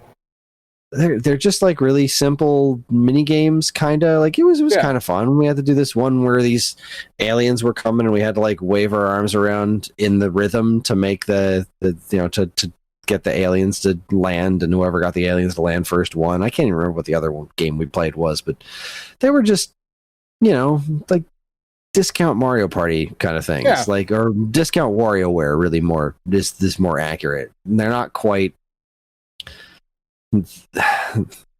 They're just like really simple mini games, kind of like it was kind of fun. We had to do this one where these aliens were coming and we had to like wave our arms around in the rhythm to make the to get the aliens to land, and whoever got the aliens to land first won. I can't even remember what the other game we played was, but they were just like discount Mario Party kind of things, like, or discount WarioWare, really more this more accurate. And they're not quite.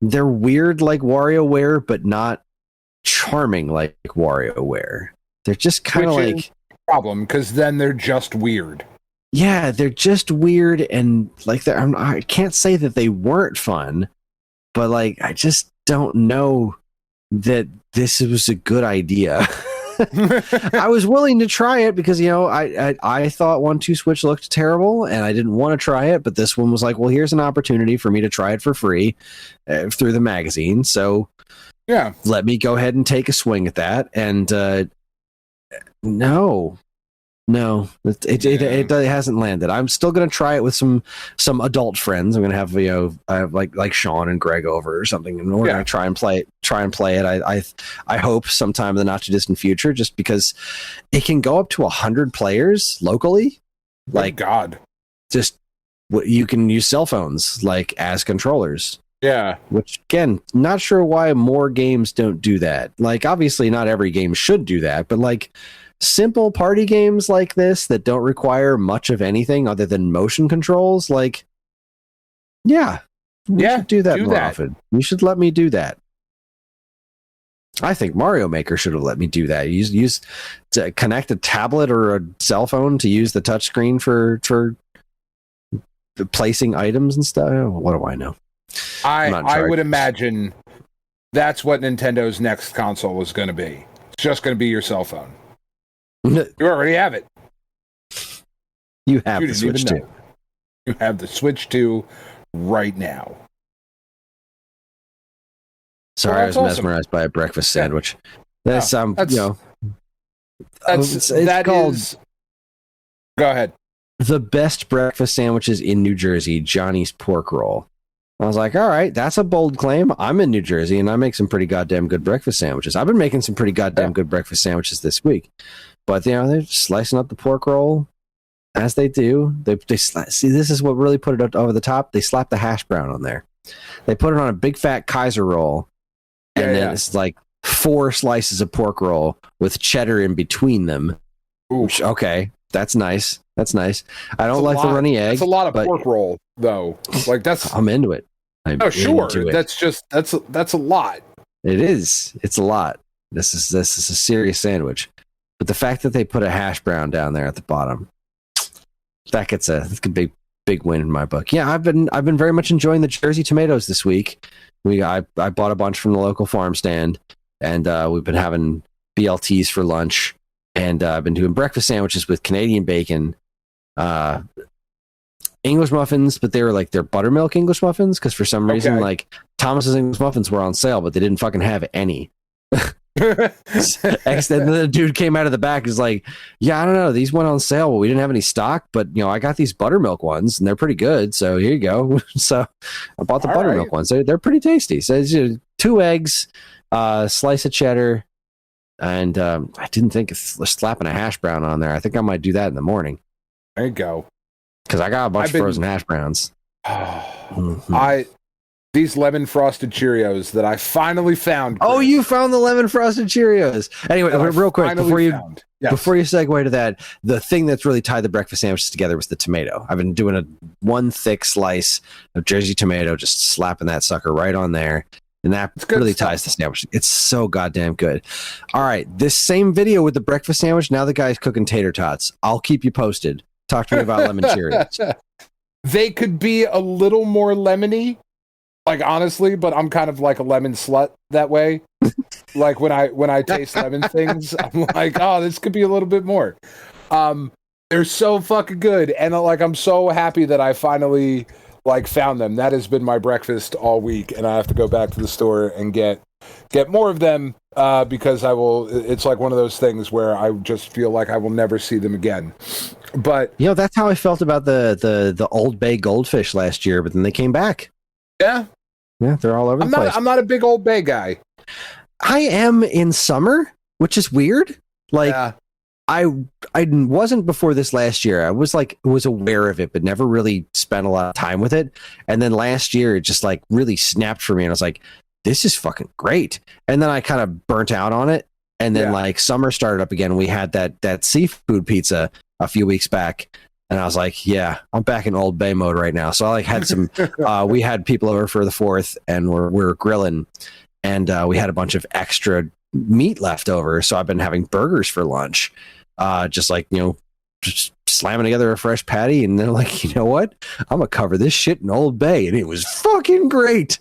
They're weird like WarioWare, but not charming like WarioWare. They're just kind of like problem, because then they're just weird. Yeah, they're just weird, and like I can't say that they weren't fun, but like I just don't know that this was a good idea. I was willing to try it because I thought 1-2 Switch looked terrible and I didn't want to try it, but this one was like, well, here's an opportunity for me to try it for free through the magazine, so let me go ahead and take a swing at that. And no, it hasn't landed. I'm still going to try it with some adult friends. I'm going to have like Sean and Greg over or something, and we're going to try and play it. I hope sometime in the not too distant future, just because it can go up to 100 players locally. Like, God, just you can use cell phones like as controllers. Yeah, which again, not sure why more games don't do that. Like, obviously, not every game should do that, but like. Simple party games like this that don't require much of anything other than motion controls, like, we should do that more often. You should let me do that. I think Mario Maker should have let me do that. Use to connect a tablet or a cell phone to use the touchscreen for placing items and stuff. What do I know? I would imagine that's what Nintendo's next console was going to be. It's just going to be your cell phone. You already have it. You have the Switch 2. You have the Switch 2 right now. Sorry, I was mesmerized by a breakfast sandwich. That's Go ahead. The best breakfast sandwiches in New Jersey, Johnny's Pork Roll. I was like, all right, that's a bold claim. I'm in New Jersey, and I make some pretty goddamn good breakfast sandwiches. I've been making some pretty goddamn good breakfast sandwiches this week. But, they're slicing up the pork roll, as they do. See, this is what really put it over the top. They slap the hash brown on there. They put it on a big, fat Kaiser roll, and then it's like 4 slices of pork roll with cheddar in between them. Which, okay, that's nice. That's nice. I don't like the runny egg. It's a lot of pork roll, though. Like, that's... I'm into it. That's a lot. It is. It's a lot. This is a serious sandwich. But the fact that they put a hash brown down there at the bottom, that's a big win in my book. Yeah, I've been very much enjoying the Jersey tomatoes this week. I bought a bunch from the local farm stand, and we've been having BLTs for lunch, and I've been doing breakfast sandwiches with Canadian bacon, English muffins, but they're buttermilk English muffins because for some reason like Thomas's English muffins were on sale, but they didn't fucking have any. And then the dude came out of the back, is like, yeah, I don't know, these went on sale, well, we didn't have any stock, but I got these buttermilk ones and they're pretty good, so here you go. So I bought the buttermilk ones. They're pretty tasty. So it's 2 eggs, slice of cheddar, and I didn't think of slapping a hash brown on there. I think I might do that in the morning. There you go. Because I got a bunch of frozen hash browns. These lemon frosted Cheerios that I finally found. Chris. Oh, you found the lemon frosted Cheerios. Anyway, real quick, before you segue to that, the thing that's really tied the breakfast sandwiches together was the tomato. I've been doing one thick slice of Jersey tomato, just slapping that sucker right on there. And that really ties the sandwich. It's so goddamn good. All right, this same video with the breakfast sandwich, now the guy's cooking tater tots. I'll keep you posted. Talk to me about lemon Cheerios. They could be a little more lemony. Like, honestly, but I'm kind of like a lemon slut that way. Like when I taste lemon things, I'm like, oh, this could be a little bit more. They're so fucking good, and I'm so happy that I finally found them. That has been my breakfast all week, and I have to go back to the store and get more of them because I will. It's like one of those things where I just feel like I will never see them again. But that's how I felt about the Old Bay goldfish last year, but then they came back. Yeah, they're all over the place. I'm not a big Old Bay guy. I am in summer, which is weird. I wasn't before this last year. I was aware of it, but never really spent a lot of time with it. And then last year, it just really snapped for me, and I was like, "This is fucking great." And then I kind of burnt out on it. And then summer started up again. We had that seafood pizza a few weeks back. And I was like, yeah, I'm back in Old Bay mode right now. So I had some, we had people over for the 4th, and we were grilling, and we had a bunch of extra meat left over. So I've been having burgers for lunch, just slamming together a fresh patty. And they're like, you know what? I'm going to cover this shit in Old Bay. And it was fucking great.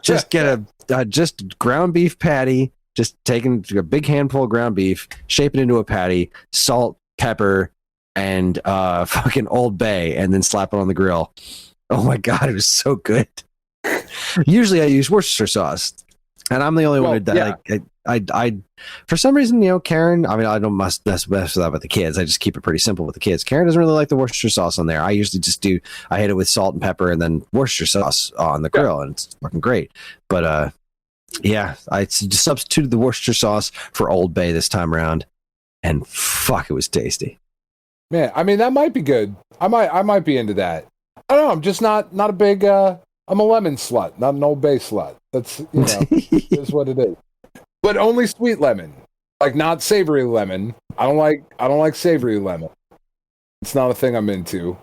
Just get a just ground beef patty, just taking a big handful of ground beef, shape it into a patty, salt, pepper, and fucking Old Bay, and then slap it on the grill. Oh my god, it was so good. Usually I use Worcestershire sauce, and I'm the only one who does. I for some reason, Karen, I mean, I don't mess with that with the kids. I just keep it pretty simple with the kids. Karen doesn't really like the Worcestershire sauce on there. I usually just I hit it with salt and pepper and then Worcestershire sauce on the grill, and it's fucking great. But I just substituted the Worcestershire sauce for Old Bay this time around, and fuck, it was tasty. Man, I mean, that might be good. I might be into that. I don't know. I'm just not a big. I'm a lemon slut, not an Old Bay slut. That's is what it is. But only sweet lemon, not savory lemon. I don't like savory lemon. It's not a thing I'm into.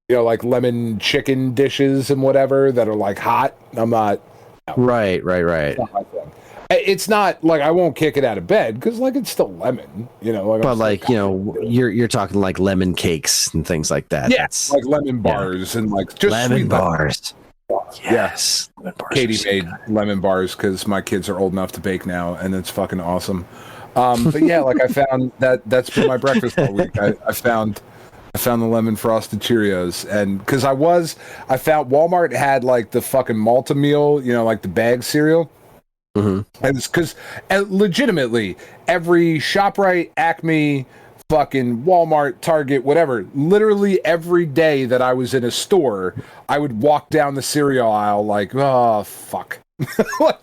Like lemon chicken dishes and whatever that are hot. I'm not. No. Right. It's not my thing. It's not I won't kick it out of bed because it's still lemon, But you're talking lemon cakes and things like that. Yes, lemon bars and just lemon bars. Yes, lemon bars. Katie made lemon bars because my kids are old enough to bake now, and it's fucking awesome. But yeah, I found that's been my breakfast all week. I found the lemon frosted Cheerios, and because I found Walmart had the fucking Malta meal, the bag cereal. Mm-hmm. And it's because legitimately every ShopRite, Acme, fucking Walmart, Target, whatever, literally every day that I was in a store, I would walk down the cereal aisle oh fuck.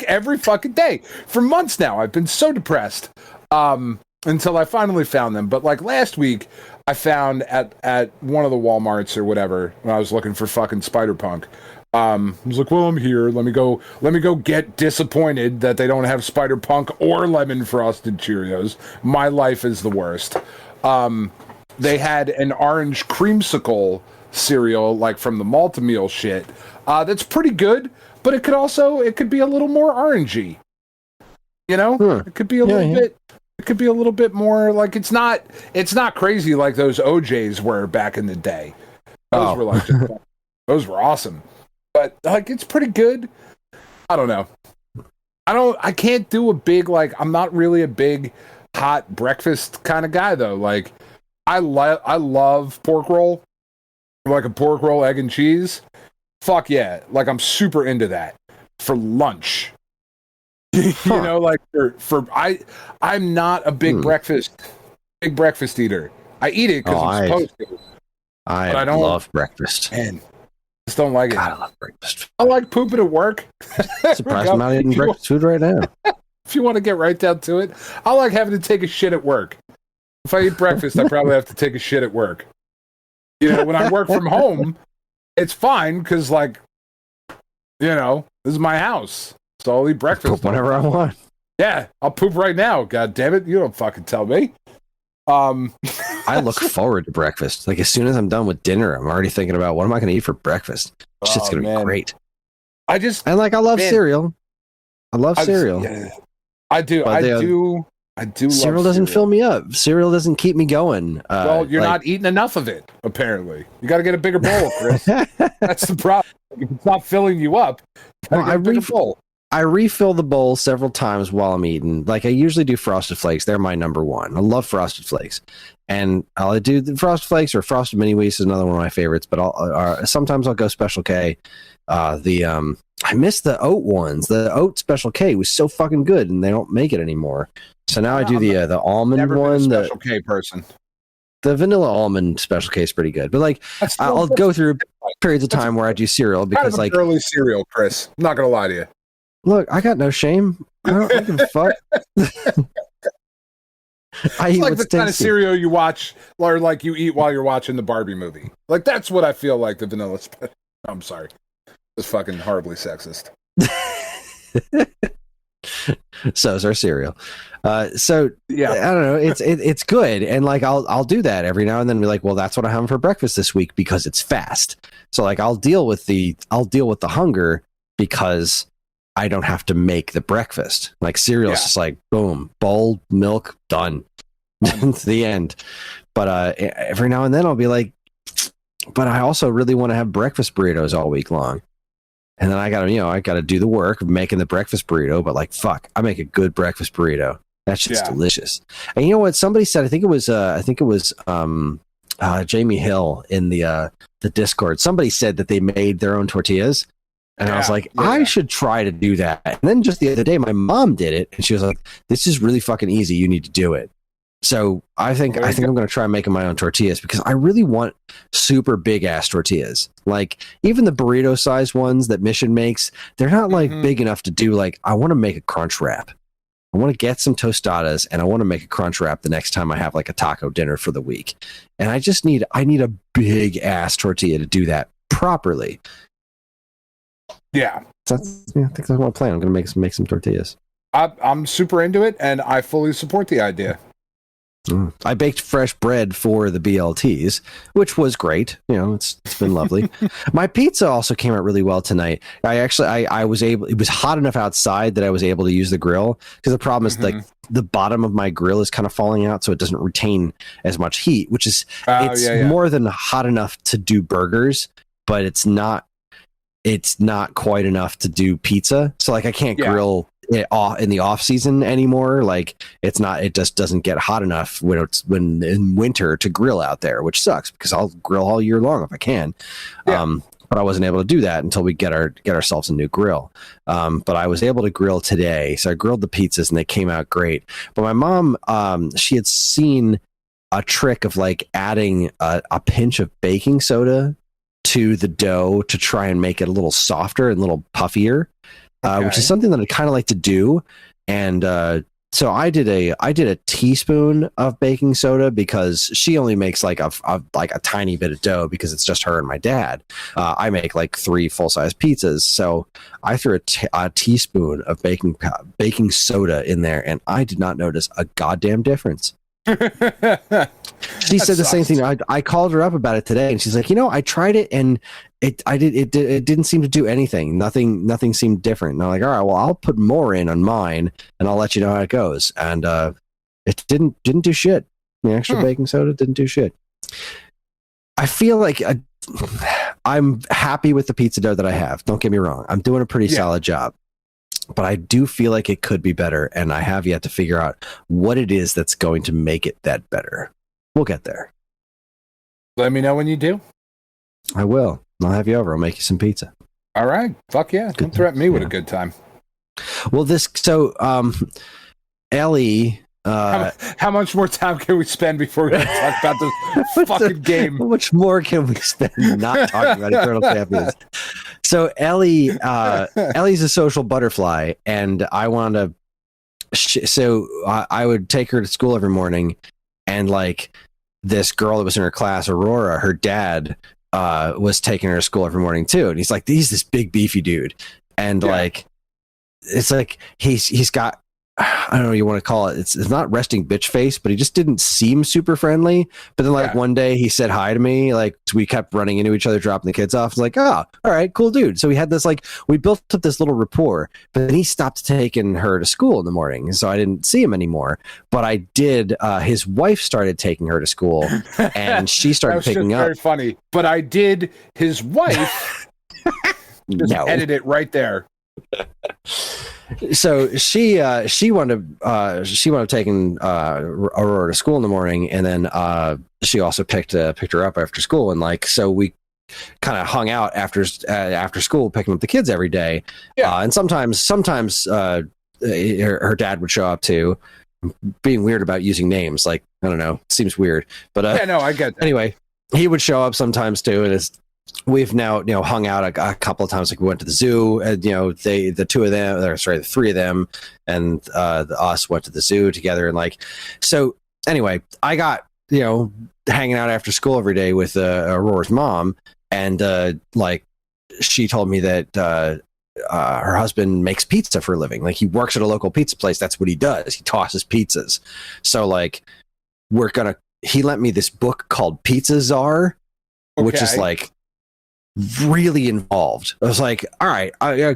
Every fucking day for months now. I've been so depressed until I finally found them. But last week I found at one of the Walmarts or whatever when I was looking for fucking Spider-Punk. I was like, well, I'm here. Let me go get disappointed that they don't have Spider-Punk or lemon frosted Cheerios. My life is the worst. They had an orange creamsicle cereal, from the Malta meal shit. That's pretty good, but it could be a little more orangey. You know, it could be a little bit. It could be a little bit more like it's not crazy like those OJs were back in the day. Those were like those were awesome. But like it's pretty good. I don't know. I can't do a big like I'm not really a big hot breakfast kind of guy though. Like I love pork roll. Like a pork roll, egg and cheese. Fuck yeah. Like I'm super into that for lunch. You know, like I'm not a big breakfast eater. I eat it because I'm supposed to. I don't love breakfast. Man, just don't like it. God, I love breakfast. I like pooping at work. Surprised I'm not eating breakfast food right now. If you want to get right down to it, I like having to take a shit at work. If I eat breakfast, I probably have to take a shit at work. You know, when I work from home, it's fine because, like, you know, this is my house. So I'll eat breakfast. Poop whenever I want. Yeah, I'll poop right now. God damn it. You don't fucking tell me. I look forward to breakfast. Like, as soon as I'm done with dinner, I'm already thinking about what am I going to eat for breakfast. Shit's going to be great. I love cereal. I love cereal. Yeah, I do. I do. Cereal doesn't fill me up. Cereal doesn't keep me going. Well, you're not eating enough of it, apparently. You got to get a bigger bowl, Chris. That's the problem. If it's not filling you up, I refill the bowl several times while I'm eating. Like I usually do Frosted Flakes. They're my number one. I love Frosted Flakes. And I'll do the Frosted Flakes or Frosted Mini Wheats is another one of my favorites. But sometimes I'll go Special K. I miss the oat ones. The oat Special K was so fucking good, and they don't make it anymore. So now I do the almond one. Been a Special K person. The vanilla almond Special K is pretty good, but like I'll go through periods of time where I do cereal because kind of like early cereal, Chris. I'm not gonna lie to you. Look, I got no shame. I don't give a fuck. I eat like the kind of cereal you watch or like you eat while you're watching the Barbie movie. Like that's what I feel like the vanilla. I'm sorry, it's fucking horribly sexist. So is our cereal. So yeah, I don't know. It's good, and like I'll do that every now and then. Be like, well, that's what I'm having for breakfast this week because it's fast. So like I'll deal with the hunger because I don't have to make the breakfast. Like cereal is just like boom, bowl, milk, done. It's the end. But every now and then I'll be like, but I also really want to have breakfast burritos all week long. And then I gotta do the work of making the breakfast burrito, but like, fuck, I make a good breakfast burrito. That shit's delicious. And you know what? Somebody said, I think it was Jamie Hill in the Discord. Somebody said that they made their own tortillas. And I was like, I should try to do that. And then just the other day, my mom did it, and she was like, this is really fucking easy. You need to do it. So I think I'm going to try making my own tortillas because I really want super big ass tortillas. Like even the burrito sized ones that Mission makes, they're not like big enough to do. Like I want to make a crunch wrap. I want to get some tostadas and I want to make a crunch wrap the next time I have like a taco dinner for the week. And I need a big ass tortilla to do that properly. Yeah. So I think that's my plan. I'm going to make some tortillas. I'm super into it and I fully support the idea. I baked fresh bread for the BLTs, which was great. You know, it's been lovely. My pizza also came out really well tonight. I was able. It was hot enough outside that I was able to use the grill because the problem is like the bottom of my grill is kind of falling out, so it doesn't retain as much heat. Which is more than hot enough to do burgers, but it's not quite enough to do pizza. So like I can't grill it off in the off season anymore. Like it just doesn't get hot enough when in winter to grill out there, which sucks because I'll grill all year long if I can. But I wasn't able to do that until we get ourselves a new grill. But I was able to grill today. So I grilled the pizzas and they came out great. But my mom, she had seen a trick of like adding a pinch of baking soda to the dough to try and make it a little softer and a little puffier, which is something that I kind of like to do. And so I did a teaspoon of baking soda because she only makes like a tiny bit of dough because it's just her and my dad. I make like 3 full-size pizzas, so I threw a teaspoon of baking soda in there, and I did not notice a goddamn difference. She said the same thing. I called her up about it today, and she's like, I tried it, and it didn't seem to do anything. Nothing seemed different. And I'm like, all right, well, I'll put more in on mine, and I'll let you know how it goes. And it didn't do shit. The extra baking soda didn't do shit. I feel like I'm happy with the pizza dough that I have. Don't get me wrong. I'm doing a pretty solid job. But I do feel like it could be better, and I have yet to figure out what it is that's going to make it that better. We'll get there. Let me know when you do. I will. I'll have you over. I'll make you some pizza. All right. Fuck yeah. Don't threaten me with a good time. Well, Ellie... how much more time can we spend before we talk about this fucking game? How much more can we spend not talking about Eternal Champions? So Ellie's a social butterfly, and I wanted to. I would take her to school every morning, and like this girl that was in her class, Aurora, her dad was taking her to school every morning too, and he's like, he's this big beefy dude, and like it's like he's got. I don't know what you want to call it. It's not resting bitch face, but he just didn't seem super friendly. But then like one day he said hi to me. Like we kept running into each other, dropping the kids off. It's like, oh, all right, cool dude. So we had this we built up this little rapport, but then he stopped taking her to school in the morning. So I didn't see him anymore. But I did. His wife started taking her to school, and she started picking up. Very funny. But I did. His wife. Just edit it right there. So she wound up taking Aurora to school in the morning, and then she also picked her up after school, and so we kind of hung out after school, picking up the kids every day. And sometimes her dad would show up too, being weird about using names. Like, I don't know, seems weird, but I get that. Anyway, he would show up sometimes too, and we've now hung out a couple of times. Like we went to the zoo, and the three of them, and us went to the zoo together. And so anyway, I got hanging out after school every day with Aurora's mom, and she told me that her husband makes pizza for a living. Like he works at a local pizza place. That's what he does. He tosses pizzas. So he lent me this book called Pizza Czar, which is really involved. I was like, all right,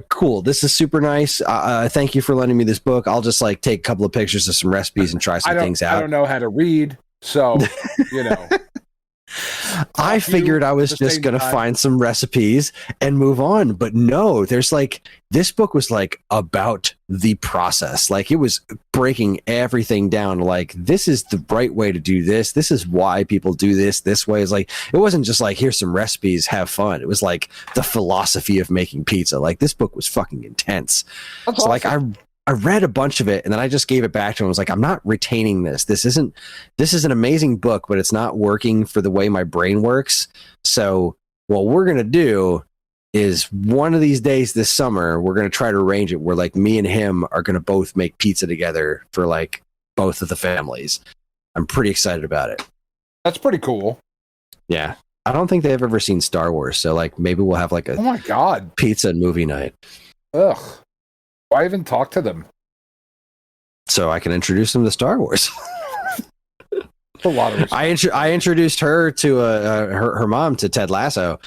cool. This is super nice. Thank you for lending me this book. I'll just take a couple of pictures of some recipes and try some things out. I don't know how to read, so I figured I was just going to find some recipes and move on, but no, there's this book was about the process. It was breaking everything down. This is the right way to do this. This is why people do this way. It's it wasn't just here's some recipes, have fun. It was the philosophy of making pizza. This book was fucking intense. That's so awesome. I read a bunch of it, and then I just gave it back to him. I was like, I'm not retaining this. This is an amazing book, but it's not working for the way my brain works. So what we're going to do is one of these days this summer, we're going to try to arrange it where me and him are going to both make pizza together for both of the families. I'm pretty excited about it. That's pretty cool. Yeah. I don't think they've ever seen Star Wars. So maybe we'll have oh my God, pizza and movie night. Ugh. Why even talk to them? So I can introduce them to Star Wars. A lot of I introduced her to her mom to Ted Lasso.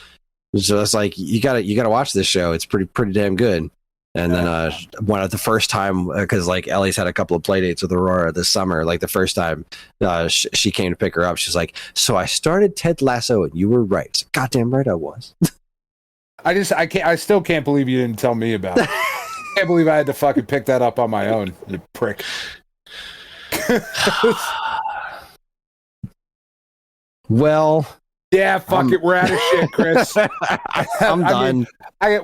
So it's you gotta watch this show. It's pretty damn good. And then one of the first time, because Ellie's had a couple of play dates with Aurora this summer. The first time she came to pick her up, she's like, "So I started Ted Lasso, and you were right." It's goddamn right I was. I still can't believe you didn't tell me about it. I can't believe I had to fucking pick that up on my own, you prick. Well, yeah, fuck it, we're out of shit, Kris. I'm done.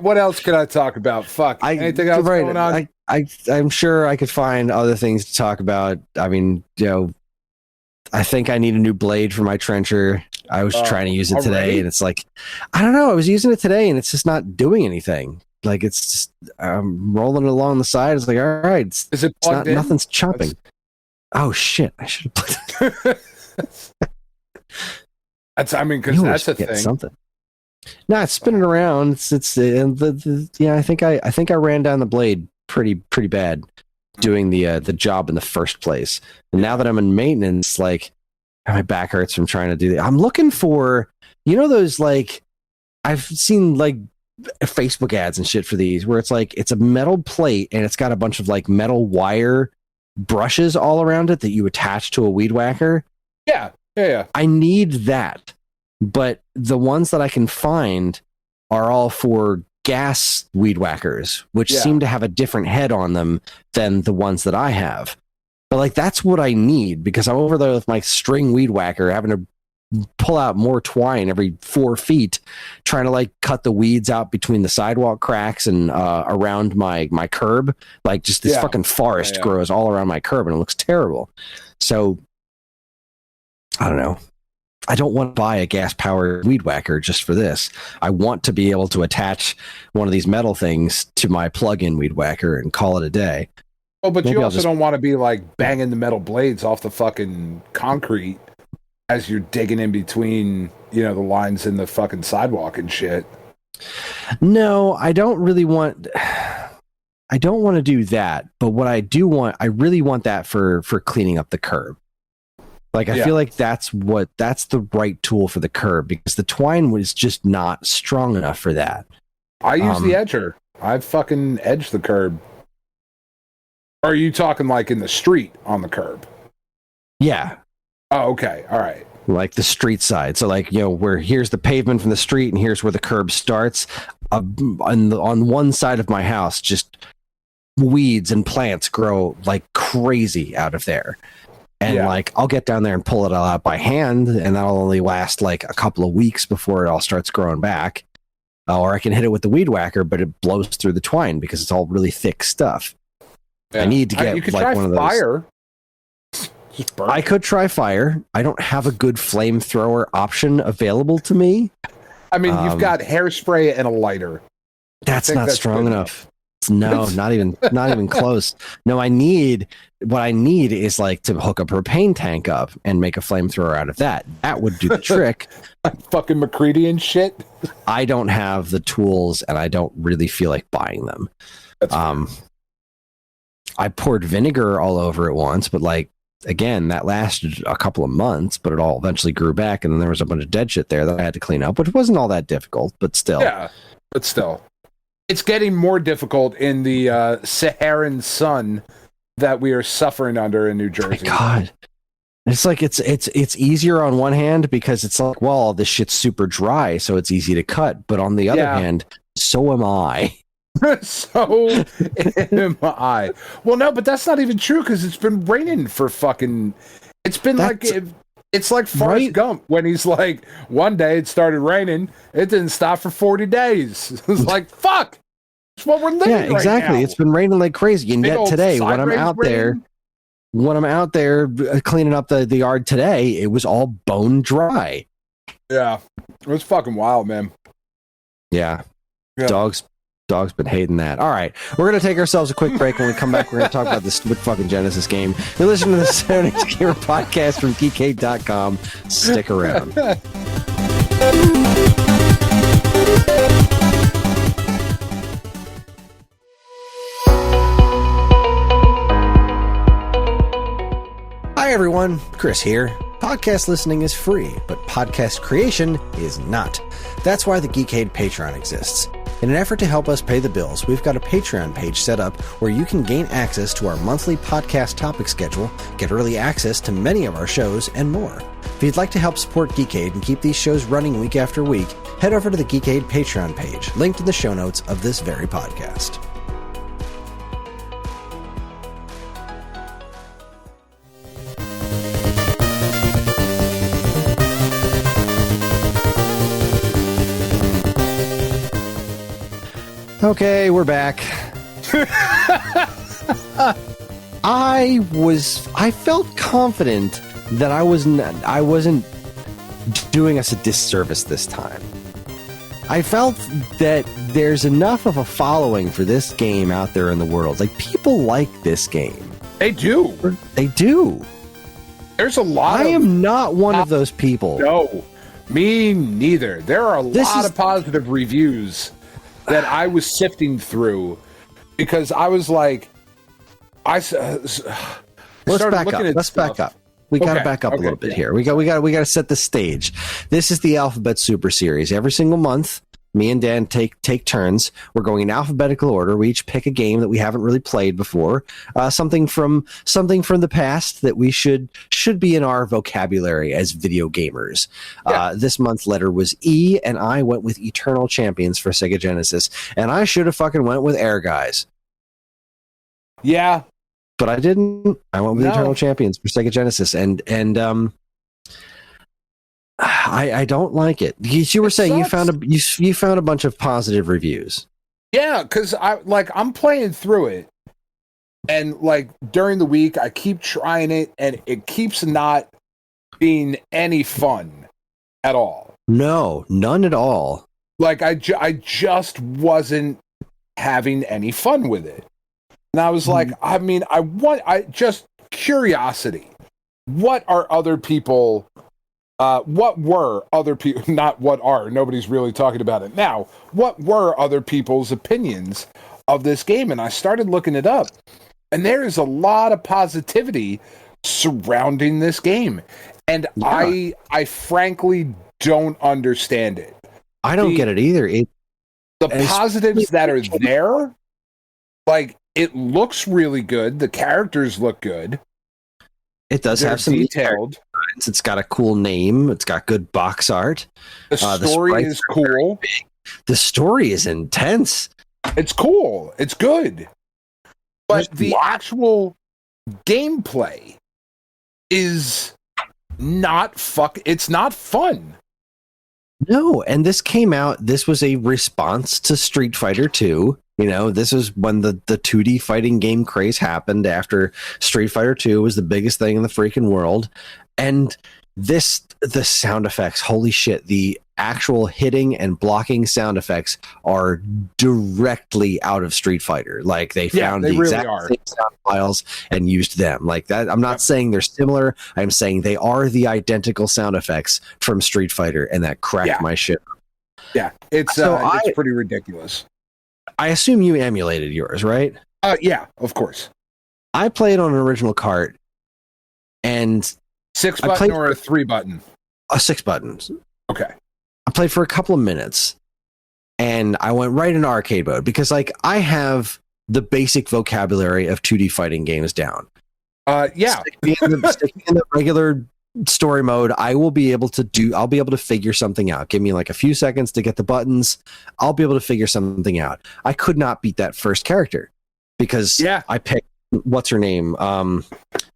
What else could I talk about? Fuck, anything else going on? I'm sure I could find other things to talk about. I mean, I think I need a new blade for my trencher. I was trying to use it today, and it's I don't know. I was using it today, and it's just not doing anything. It's just rolling it along the side. It's all right. Is it plugged in? Nothing's chopping. Oh shit! I should have plugged it. Because that's a thing. Something. No, it's spinning around. I think I ran down the blade pretty bad doing the job in the first place. And now that I'm in maintenance, My back hurts from trying to do that. I'm looking for, those like, I've seen like Facebook ads and shit for these where it's like, it's a metal plate and it's got a bunch of like metal wire brushes all around it that you attach to a weed whacker. Yeah. I need that. But the ones that I can find are all for gas weed whackers, which seem to have a different head on them than the ones that I have. But like, that's what I need, because I'm over there with my string weed whacker having to pull out more twine every 4 feet, trying to like cut the weeds out between the sidewalk cracks and around my curb. Like just this fucking forest grows all around my curb and it looks terrible. So I don't know. I don't want to buy a gas-powered weed whacker just for this. I want to be able to attach one of these metal things to my plug-in weed whacker and call it a day. Oh, but maybe you also don't want to be like banging the metal blades off the fucking concrete as you're digging in between, the lines in the fucking sidewalk and shit. No, I don't really want... I don't want to do that, but what I do want, I really want that for cleaning up the curb. Like, I feel like that's the right tool for the curb, because the twine was just not strong enough for that. I use the edger. I fucking edge the curb. Or are you talking like in the street on the curb? Yeah. Oh, okay. All right. Like the street side. So like, where here's the pavement from the street and here's where the curb starts. On one side of my house, just weeds and plants grow like crazy out of there. And like, I'll get down there and pull it all out by hand, and that'll only last like a couple of weeks before it all starts growing back. Or I can hit it with the weed whacker, but it blows through the twine because it's all really thick stuff. Yeah. I need to get you could like try one of those. Fire. I could try fire. I don't have a good flamethrower option available to me. I mean, you've got hairspray and a lighter. That's not strong enough. No, not even close. No, what I need is like to hook a propane tank up and make a flamethrower out of that. That would do the trick. Fucking McCready and shit. I don't have the tools, and I don't really feel like buying them. That's I poured vinegar all over it once, but like, again, that lasted a couple of months, but it all eventually grew back, and then there was a bunch of dead shit there that I had to clean up, which wasn't all that difficult, but still. Yeah, but still. It's getting more difficult in the Saharan sun that we are suffering under in New Jersey. My God. It's like it's easier on one hand because it's like, well, this shit's super dry, so it's easy to cut. But on the other hand, so am I. So am I. Well, no, but that's not even true, because it's been raining for fucking... It's been it's like Forrest Gump when he's like, one day it started raining, it didn't stop for 40 days. It's like, fuck! That's what we're living right exactly. now. It's been raining like crazy. And yet today, when I'm out there cleaning up the yard today, it was all bone dry. Yeah. It was fucking wild, man. Yeah. Dog's been hating that. All right. We're going to take ourselves a quick break. When we come back, we're going to talk about this stupid fucking Genesis game. You're listening to the Saturday Gamer podcast from geekade.com. Stick around. Hi, everyone. Kris here. Podcast listening is free, but podcast creation is not. That's why the Geekade Patreon exists. In an effort to help us pay the bills, we've got a Patreon page set up where you can gain access to our monthly podcast topic schedule, get early access to many of our shows, and more. If you'd like to help support Geekade and keep these shows running week after week, head over to the Geekade Patreon page, linked in the show notes of this very podcast. Okay, we're back. I felt confident that I wasn't doing us a disservice this time. I felt that there's enough of a following for this game out there in the world. Like, people like this game. They do. They do. There's a lot. I am not one of those people. No, me neither. There are a lot of positive reviews that I was sifting through, because I was like, let's back up. We got to back up a little bit here. We got to set the stage. This is the Alphabet Super Series. Every single month, me and Dan take turns. We're going in alphabetical order. We each pick a game that we haven't really played before, something from the past that we should be in our vocabulary as video gamers. Yeah. This month's letter was E, and I went with Eternal Champions for Sega Genesis, and I should have fucking went with Air Guys. Yeah. But I didn't. I went with Eternal Champions for Sega Genesis, and I don't like it. You were saying you found a bunch of positive reviews. Yeah, because I'm playing through it, and like during the week I keep trying it, and it keeps not being any fun at all. No, none at all. Like I just wasn't having any fun with it. And I was like, I mean, just curiosity. What are other people, what were other people, not what are, nobody's really talking about it now. What were other people's opinions of this game? And I started looking it up. And there is a lot of positivity surrounding this game. And yeah. I frankly don't understand it. I don't get it either. The positives that are there, like, it looks really good. The characters look good. It does have some detailed. It's got a cool name. It's got good box art. The story is cool. The story is intense. It's cool. It's good. But the actual gameplay is not it's not fun. No, and this was a response to Street Fighter 2. You know, this is when the 2D fighting game craze happened after Street Fighter 2 was the biggest thing in the freaking world. And the sound effects, holy shit, the actual hitting and blocking sound effects are directly out of Street Fighter. Like they found the exact same sound files and used them. Like that. I'm not saying they're similar. I'm saying they are the identical sound effects from Street Fighter, and that cracked my shit. Yeah, it's pretty ridiculous. I assume you emulated yours, right? Yeah, of course. I played on an original cart, and 6-button or a 3-button? A 6 buttons. Okay. I played for a couple of minutes, and I went right into arcade mode because, like, I have the basic vocabulary of 2D fighting games down. Yeah. Sticking in the regular story mode, I'll be able to figure something out. Give me like a few seconds to get the buttons. I'll be able to figure something out. I could not beat that first character because I picked, what's her name? Shadow.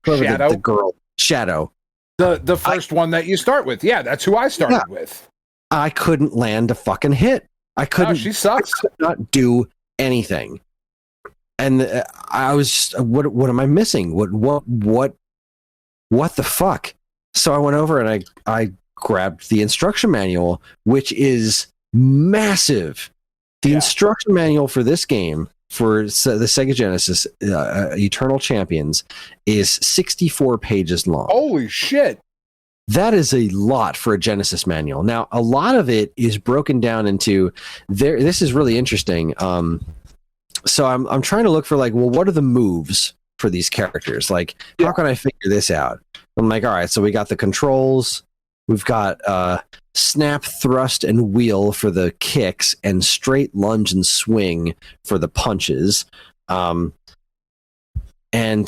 The girl. Shadow. The first one that you start with. Yeah, that's who I started with. I couldn't land a fucking hit. I couldn't. She sucks. I could not do anything. And I was just, what am I missing? What the fuck? So I went over and I grabbed the instruction manual, which is massive. The instruction manual for this game, for the Sega Genesis, Eternal Champions, is 64 pages long. Holy shit. That is a lot for a Genesis manual. Now, a lot of it is broken down into this is really interesting. So I'm trying to look for, like, well, what are the moves for these characters? Like, how can I figure this out? I'm like, all right, so we got the controls. We've got snap, thrust, and wheel for the kicks, and straight, lunge, and swing for the punches. And then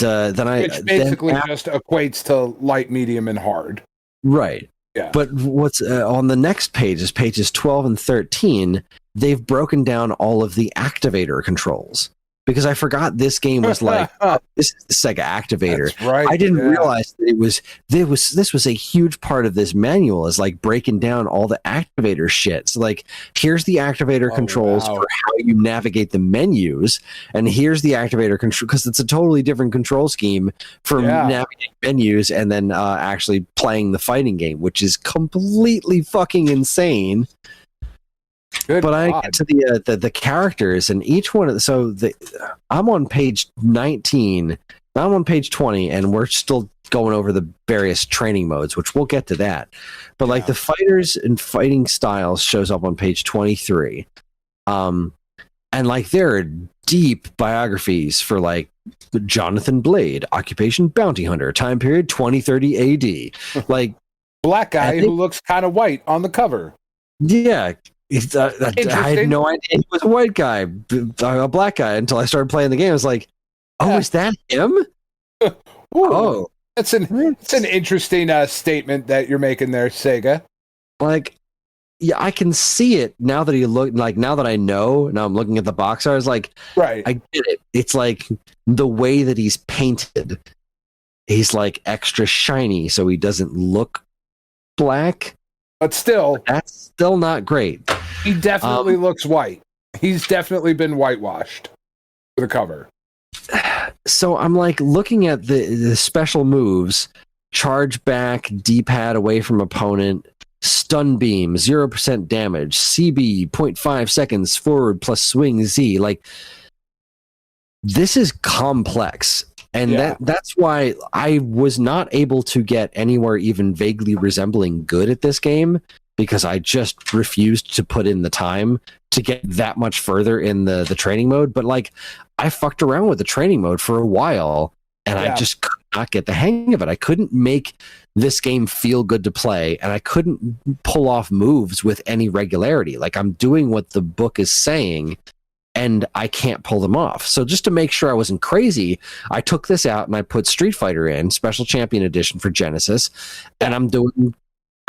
which basically just equates to light, medium, and hard. Right. Yeah. But what's on the next page is pages 12 and 13. They've broken down all of the activator controls. Because I forgot this game was like, this is the Sega Activator. That's right. I didn't realize that this was a huge part of this manual, is like breaking down all the activator shit. So like, here's the activator controls for how you navigate the menus, and here's the activator control, because it's a totally different control scheme for navigating menus and then actually playing the fighting game, which is completely fucking insane. But I get to the characters, and each one of I'm on page 19, I'm on page 20, and we're still going over the various training modes, which we'll get to that. But like the fighters and fighting styles shows up on page 23. And And like there are deep biographies for like Jonathan Blade, occupation bounty hunter, time period 2030 AD. Like black guy who looks kind of white on the cover. Yeah. I had no idea he was a white guy, a black guy, until I started playing the game. I was like, oh, is that him? Oh. It's an interesting statement that you're making there, Sega. Like, yeah, I can see it now that now that I know, now I'm looking at the box art, I was like, right. I get it. It's like the way that he's painted. He's like extra shiny, so he doesn't look black. But still, that's still not great. He definitely looks white. He's definitely been whitewashed for the cover. So I'm like looking at the special moves: charge back, D-pad away from opponent, stun beam, 0% damage, CB 0.5 seconds forward plus swing Z. Like, this is complex. And that's why I was not able to get anywhere even vaguely resembling good at this game, because I just refused to put in the time to get that much further in the training mode. But like, I fucked around with the training mode for a while, and I just could not get the hang of it. I couldn't make this game feel good to play, and I couldn't pull off moves with any regularity. Like, I'm doing what the book is saying, and I can't pull them off. So just to make sure I wasn't crazy, I took this out and I put Street Fighter in, Special Champion Edition for Genesis, and I'm doing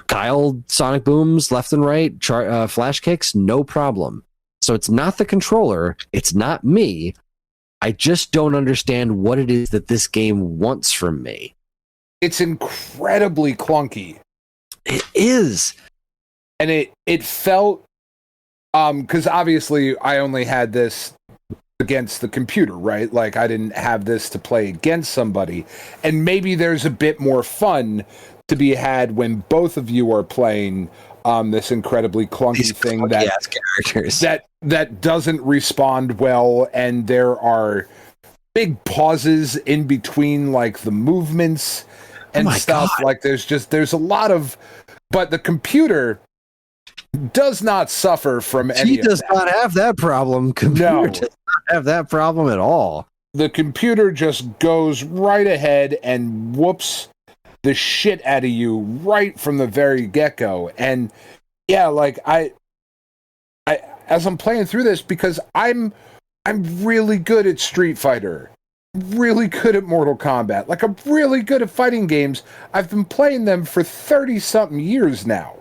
Kyle Sonic Booms left and right, flash kicks, no problem. So it's not the controller, it's not me. I just don't understand what it is that this game wants from me. It's incredibly clunky. It is. And it felt... because obviously I only had this against the computer, right? Like, I didn't have this to play against somebody. And maybe there's a bit more fun to be had when both of you are playing this incredibly clunky thing that doesn't respond well, and there are big pauses in between like the movements and stuff. God. Like there's a lot of, but the computer does not suffer from any He does not have that problem. Computer does not have that problem at all. The computer just goes right ahead and whoops the shit out of you right from the very get-go. And yeah, like I as I'm playing through this, because I'm really good at Street Fighter, really good at Mortal Kombat, like I'm really good at fighting games. I've been playing them for 30-something years now.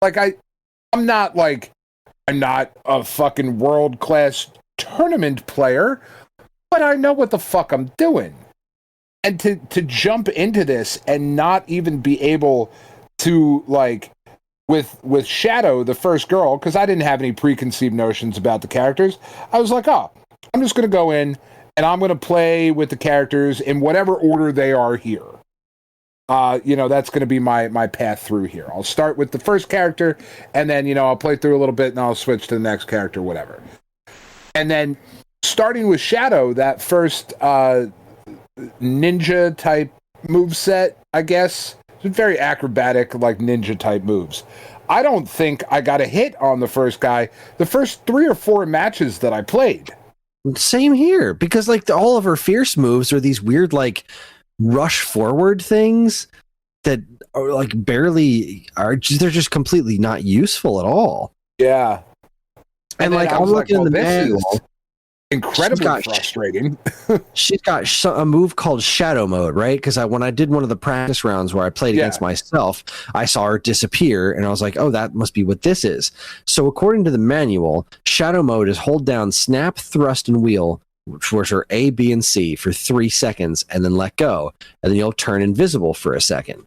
Like I'm not a fucking world-class tournament player, but I know what the fuck I'm doing. And to jump into this and not even be able to, like, with Shadow, the first girl, because I didn't have any preconceived notions about the characters, I was like, oh, I'm just going to go in and I'm going to play with the characters in whatever order they are here. That's going to be my path through here. I'll start with the first character, and then, I'll play through a little bit, and I'll switch to the next character, whatever. And then, starting with Shadow, that first ninja-type moveset, I guess, it's very acrobatic, like ninja-type moves. I don't think I got a hit on the first guy the first 3 or 4 matches that I played. Same here, because, like, all of her fierce moves are these weird, like, rush forward things that are like barely they're just completely not useful at all. Yeah. And like, I'm looking in the manual. Incredibly frustrating. She's got a move called Shadow Mode, right? Because when I did one of the practice rounds where I played against myself, I saw her disappear, and I was like, oh, that must be what this is. So according to the manual, Shadow Mode is hold down snap, thrust, and wheel, which are A, B, and C for 3 seconds, and then let go. And then you'll turn invisible for a second.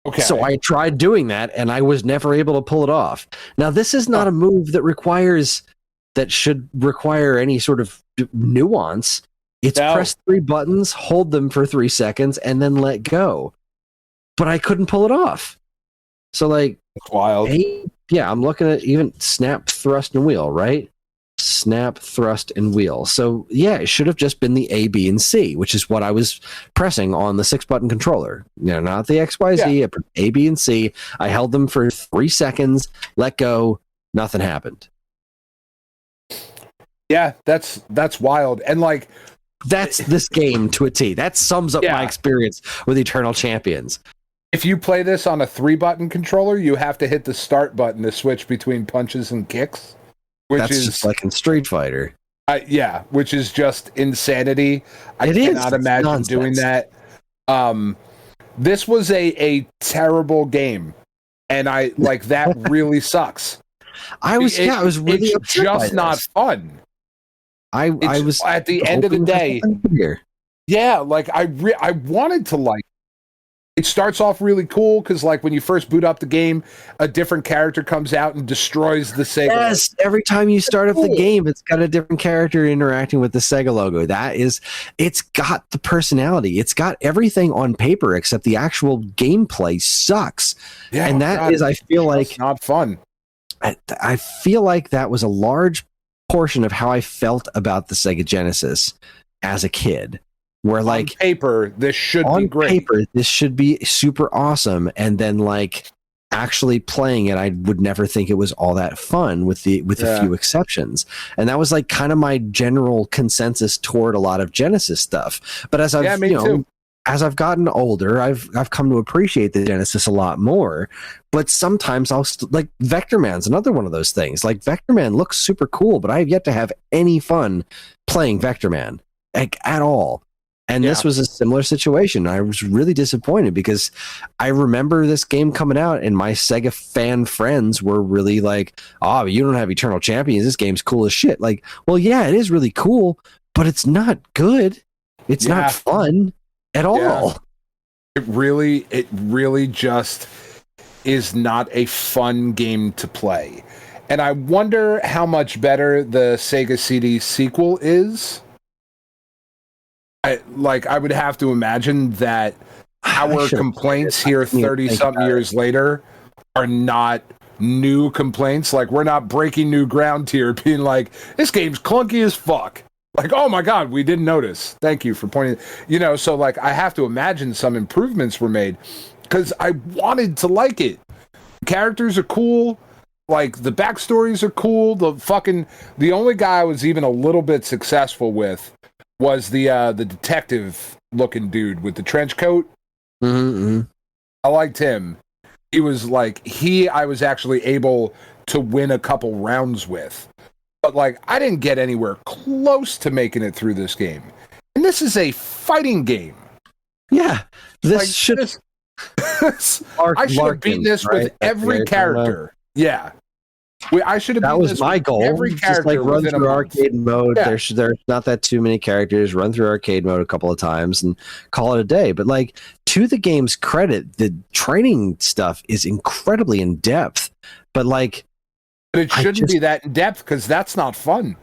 Okay. So I tried doing that, and I was never able to pull it off. Now, this is not a move that should require any sort of nuance. It's press 3 buttons, hold them for 3 seconds, and then let go. But I couldn't pull it off. So, like, that's wild. I'm looking at even snap, thrust, and wheel, right? Snap, thrust, and wheel. So, yeah, it should have just been the A, B, and C, which is what I was pressing on the 6-button controller. Not the XYZ, A, B, and C. I held them for 3 seconds, let go, nothing happened. Yeah, that's wild. And like that's this game to a T. That sums up my experience with Eternal Champions. If you play this on a 3-button controller, you have to hit the start button to switch between punches and kicks, which that's is just like in Street Fighter. Which is just insanity. I cannot imagine doing that. This was a terrible game, and I like that really sucks. I was really it's just not fun. I was at the end of the day. Yeah, like I wanted to like. It starts off really cool because, like, when you first boot up the game, a different character comes out and destroys the Sega. Yes, every time you start up the game, it's got a different character interacting with the Sega logo. It's got the personality. It's got everything on paper except the actual gameplay sucks. Yeah, and I feel like not fun. I feel like that was a large portion of how I felt about the Sega Genesis as a kid. Where like on paper, this should be great. On paper, this should be super awesome, and then like actually playing it, I would never think it was all that fun, with a few exceptions. And that was like kind of my general consensus toward a lot of Genesis stuff. But as I've as I've gotten older, I've come to appreciate the Genesis a lot more. But sometimes I'll like Vector Man's another one of those things. Like Vector Man looks super cool, but I have yet to have any fun playing Vector Man at all. And this was a similar situation. I was really disappointed because I remember this game coming out and my Sega fan friends were really like, oh, you don't have Eternal Champions. This game's cool as shit. Like, well, yeah, it is really cool, but it's not good. It's not fun at all. It really just is not a fun game to play. And I wonder how much better the Sega CD sequel is. I would have to imagine that our complaints here 30-something years later are not new complaints. Like, we're not breaking new ground here, being like, this game's clunky as fuck. Like, oh my God, we didn't notice. Thank you for pointing. So like, I have to imagine some improvements were made because I wanted to like it. Characters are cool. Like, the backstories are cool. The only guy I was even a little bit successful with was the detective looking dude with the trench coat. Mm-hmm. I liked him. He was like, I was actually able to win a couple rounds with. But like, I didn't get anywhere close to making it through this game. And this is a fighting game. Yeah. This should I should have beaten this with every character. Yeah. I should have. That was my goal. Every character, just like run through arcade mode. Yeah. There's not that too many characters. Run through arcade mode a couple of times and call it a day. But like, to the game's credit, the training stuff is incredibly in depth. But it shouldn't be that in depth because that's not fun.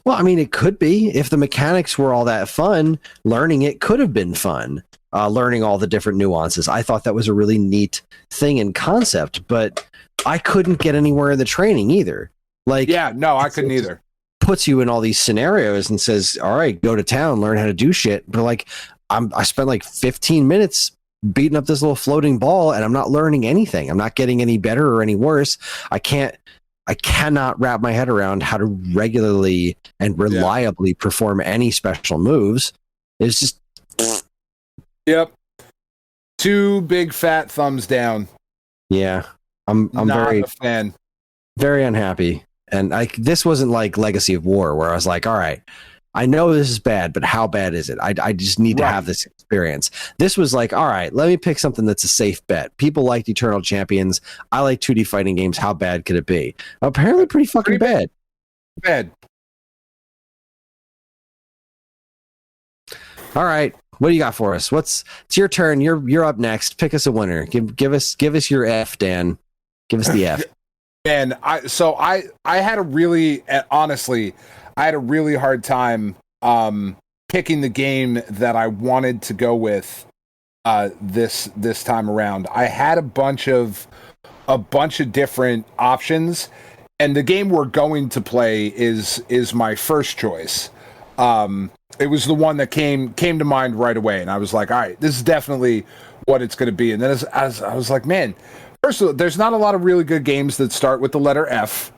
Well, I mean, it could be if the mechanics were all that fun. Learning it could have been fun. Learning all the different nuances. I thought that was a really neat thing in concept, but I couldn't get anywhere in the training either. Like, I couldn't either. Puts you in all these scenarios and says, all right, go to town, learn how to do shit. But like, I spent like 15 minutes beating up this little floating ball and I'm not learning anything. I'm not getting any better or any worse. I cannot wrap my head around how to regularly and reliably perform any special moves. It's just... Yep. 2 big fat thumbs down. Yeah. I'm not very a fan. Very unhappy. And this wasn't like Legacy of War where I was like, all right, I know this is bad, but how bad is it? I just need to have this experience. This was like, all right, let me pick something that's a safe bet. People liked Eternal Champions. I like 2D fighting games. How bad could it be? Apparently pretty fucking bad. Bad. All right. What do you got for us? It's your turn. You're up next. Pick us a winner. Give us your F, Dan. Give us the F. Man, I had a really, honestly, I had a really hard time picking the game that I wanted to go with this time around. I had a bunch of different options, and the game we're going to play is my first choice. It was the one that came to mind right away, and I was like, all right, this is definitely what it's going to be. And then as I was like, man, first of all, there's not a lot of really good games that start with the letter F.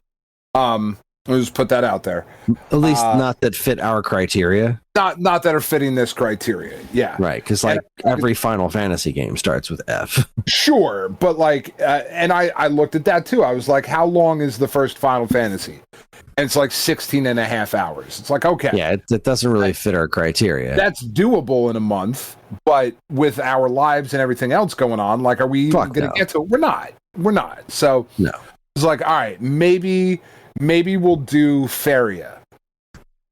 I'll just put that out there. At least not that fit our criteria. Not that are fitting this criteria. Yeah. Right, because like every Final Fantasy game starts with F. Sure, but like, and I looked at that too. I was like, how long is the first Final Fantasy? And it's like 16 and a half hours. It's like, okay. Yeah, it doesn't really fit our criteria. That's doable in a month, but with our lives and everything else going on, like, are we going to get to it? We're not. So no. It's like, all right, maybe we'll do Faria.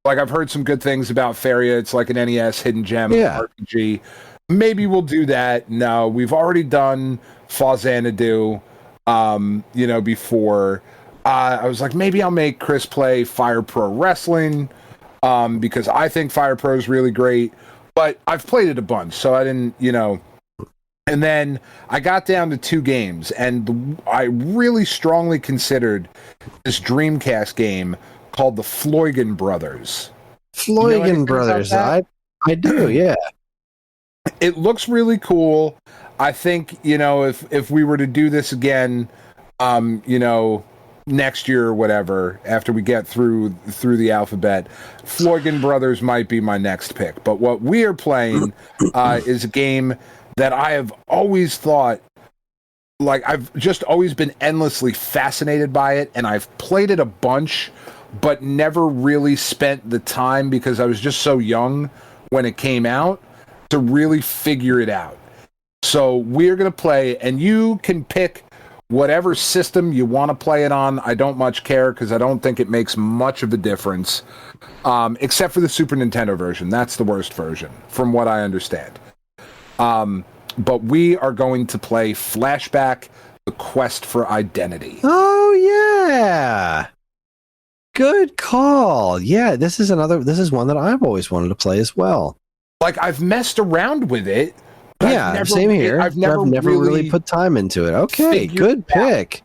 Like, I've heard some good things about Faria. It's like an NES hidden gem RPG. Maybe we'll do that. No, we've already done Fazanadu, before. I was like, maybe I'll make Kris play Fire Pro Wrestling, because I think Fire Pro is really great. But I've played it a bunch, so I didn't, And then I got down to 2 games, and I really strongly considered this Dreamcast game called the Floygan Brothers. Floygan Brothers, I do, yeah. It looks really cool. I think, if we were to do this again, next year or whatever, after we get through the alphabet, Floygan Brothers might be my next pick. But what we are playing is a game that I have always thought, like, I've just always been endlessly fascinated by it, and I've played it a bunch, but never really spent the time, because I was just so young when it came out, to really figure it out. So we're going to play, and you can pick whatever system you want to play it on. I don't much care, because I don't think it makes much of a difference, except for the Super Nintendo version. That's the worst version, from what I understand. But we are going to play Flashback: The Quest for Identity. Oh, yeah. Good call. Yeah, this is one that I've always wanted to play as well. Like, I've messed around with it. Yeah, same here. I've never really put time into it. Okay, good pick.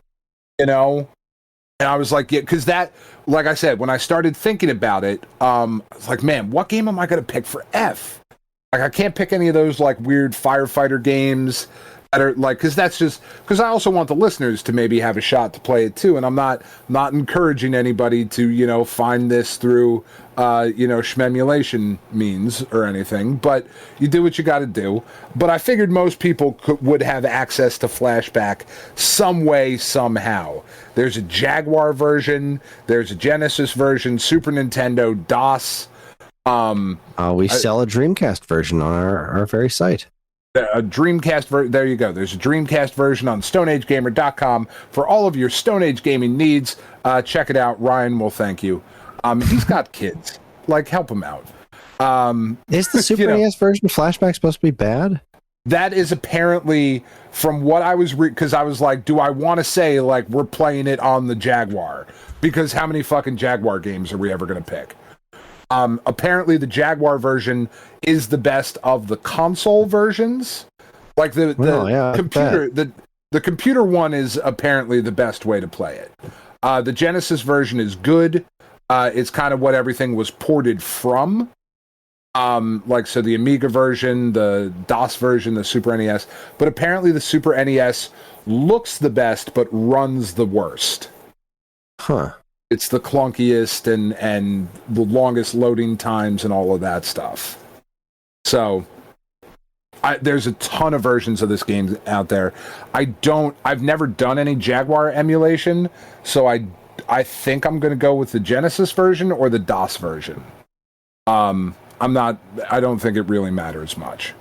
And I was like, yeah, because that, like I said, when I started thinking about it, I was like, man, what game am I going to pick for F? Like, I can't pick any of those, like, weird firefighter games that are, like, because I also want the listeners to maybe have a shot to play it, too, and I'm not encouraging anybody to, find this through, shmemulation means or anything, but you do what you got to do. But I figured most people would have access to Flashback some way, somehow. There's a Jaguar version, there's a Genesis version, Super Nintendo, DOS. We sell a Dreamcast version on our very site. A Dreamcast there you go. There's a Dreamcast version on StoneAgeGamer.com for all of your Stone Age gaming needs. Check it out. Ryan will thank you. He's got kids. Like, help him out. Is the Super NES version of Flashback supposed to be bad? That is apparently, from what I was because I was like, do I want to say, like, we're playing it on the Jaguar? Because how many fucking Jaguar games are we ever going to pick? Apparently the Jaguar version is the best of the console versions. Like the computer, the computer one is apparently the best way to play it. The Genesis version is good. It's kind of what everything was ported from. So the Amiga version, the DOS version, the Super NES. But apparently the Super NES looks the best, but runs the worst. Huh. It's the clunkiest and the longest loading times and all of that stuff. So there's a ton of versions of this game out there. I've never done any Jaguar emulation, so I think I'm going to go with the Genesis version or the DOS version. I don't think it really matters much.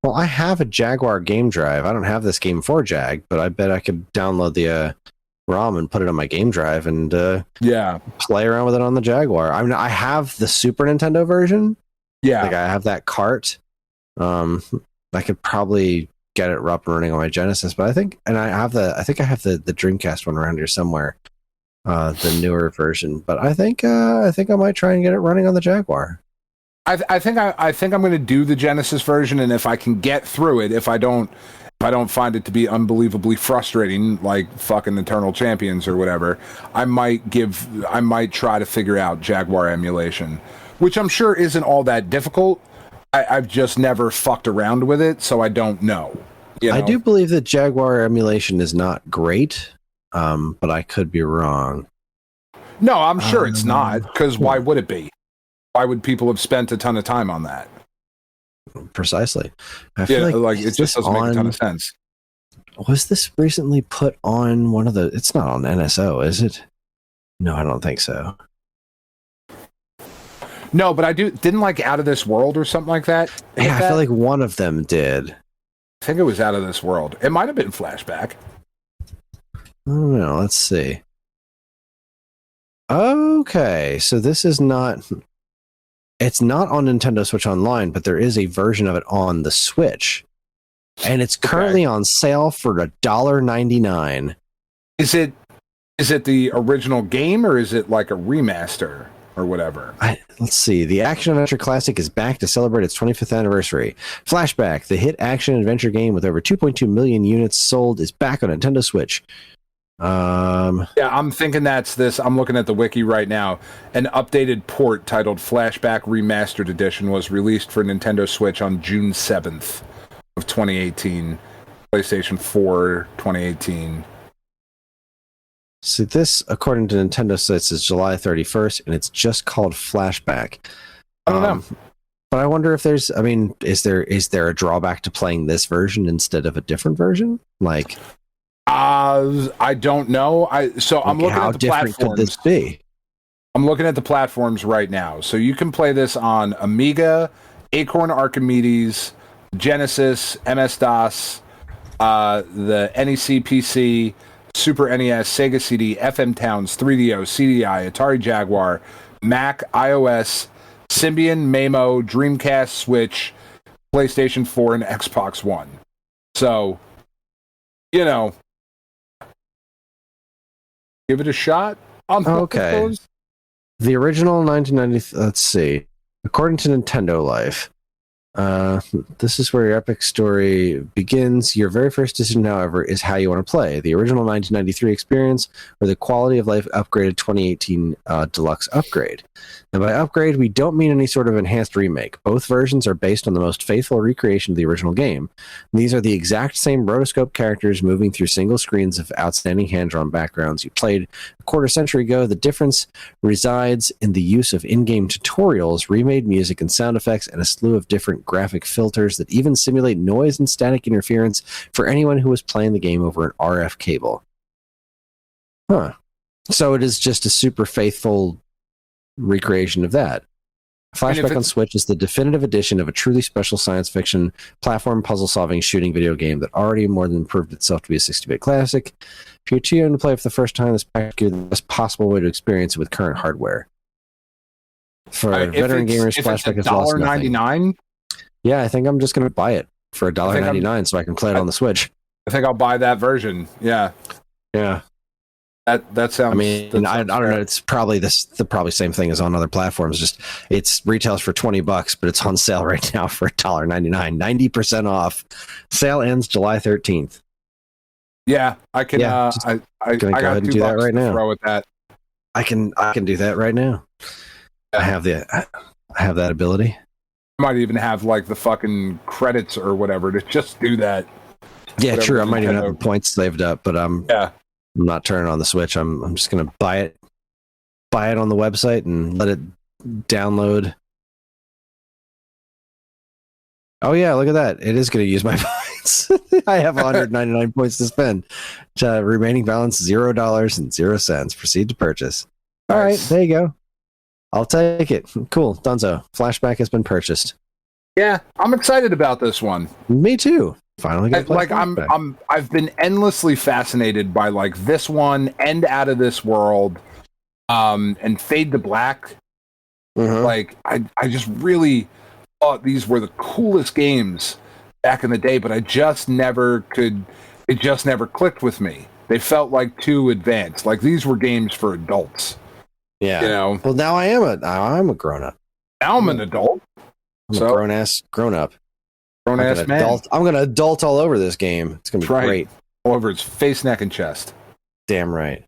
Well, I have a Jaguar game drive. I don't have this game for Jag, but I bet I could download the ROM and put it on my game drive and play around with it on the Jaguar. I mean, I have the Super Nintendo version. Yeah, like I have that cart. I could probably get it up and running on my Genesis, but I think I have the Dreamcast one around here somewhere, the newer version. But I think I might try and get it running on the Jaguar. I think I'm going to do the Genesis version, and if I can get through it, if I don't find it to be unbelievably frustrating, like fucking Eternal Champions or whatever, I might try to figure out Jaguar emulation, which I'm sure isn't all that difficult. I've just never fucked around with it, so I don't know. I do believe that Jaguar emulation is not great, but I could be wrong. No, I'm sure it's not, because why would it be? Why would people have spent a ton of time on that? Precisely. I feel like it just doesn't make a ton of sense. Was this recently put on one of the... It's not on NSO, is it? No, I don't think so. No, but didn't like Out of This World or something like that? Yeah, I feel like one of them did. I think it was Out of This World. It might have been Flashback. I don't know. Let's see. Okay, so this is not... It's not on Nintendo Switch Online, but there is a version of it on the Switch. And it's currently on sale for $1.99. Is it the original game, or is it like a remaster or whatever? Let's see. The Action Adventure Classic is back to celebrate its 25th anniversary. Flashback, the hit action adventure game with over 2.2 million units sold, is back on Nintendo Switch. Yeah, I'm thinking that's this. I'm looking at the wiki right now. An updated port titled Flashback Remastered Edition was released for Nintendo Switch on June 7th of 2018. PlayStation 4 2018. See, this, according to Nintendo Sites, is July 31st, and it's just called Flashback. I don't know. But I wonder if there's... I mean, is there a drawback to playing this version instead of a different version? Like... I don't know. I'm looking how at the different platforms. Could this be? I'm looking at the platforms right now. So you can play this on Amiga, Acorn Archimedes, Genesis, MS-DOS, the NEC PC, Super NES, Sega CD, FM Towns, 3DO, CDI, Atari Jaguar, Mac, iOS, Symbian, Mamo, Dreamcast, Switch, PlayStation 4, and Xbox One. So, give it a shot. Okay. The original 1990... Let's see. According to Nintendo Life, this is where your epic story begins. Your very first decision, however, is how you want to play. The original 1993 experience or the quality of life upgraded 2018 deluxe upgrade. And by upgrade, we don't mean any sort of enhanced remake. Both versions are based on the most faithful recreation of the original game. And these are the exact same rotoscope characters moving through single screens of outstanding hand-drawn backgrounds you played a quarter century ago. The difference resides in the use of in-game tutorials, remade music and sound effects, and a slew of different graphic filters that even simulate noise and static interference for anyone who was playing the game over an RF cable. Huh. So it is just a super faithful recreation of that. Flashback on Switch is the definitive edition of a truly special science fiction platform puzzle-solving shooting video game that already more than proved itself to be a 60-bit classic. If you're too young to play for the first time, this package gives you the best possible way to experience it with current hardware. For veteran gamers, Flashback is lost nothing. $1.99? Yeah, I think I'm just going to buy it for $1.99 so I can play it on the Switch. I think I'll buy that version. Yeah. Yeah. That sounds... I mean, I don't know. It's probably the same thing as on other platforms. Just it's retails for $20, but it's on sale right now for $1.99, 90% off. Sale ends July 13th. Yeah, I can. Yeah, I go ahead and do that right now. Throw at that. I can do that right now. I have that ability. I might even have like the fucking credits or whatever to just do that. Yeah, true. I might even have the points saved up, but I'm not turning on the Switch. I'm just gonna buy it on the website and let it download. Oh yeah, look at that! It is gonna use my points. I have 199 points to spend. Remaining balance $0.00. Proceed to purchase. All right, there you go. I'll take it. Cool, Dunzo. Flashback has been purchased. Yeah, I'm excited about this one. Me too. Finally, I've been endlessly fascinated by like this one and Out of This World, and Fade to Black. Mm-hmm. Like I just really thought these were the coolest games back in the day, but I just never could. It just never clicked with me. They felt like too advanced. Like these were games for adults. Yeah. Well, now I'm a grown up. Now I'm an adult. I'm a grown up. Grown-ass man. I'm going to adult all over this game. It's going to be great. All over its face, neck, and chest. Damn right.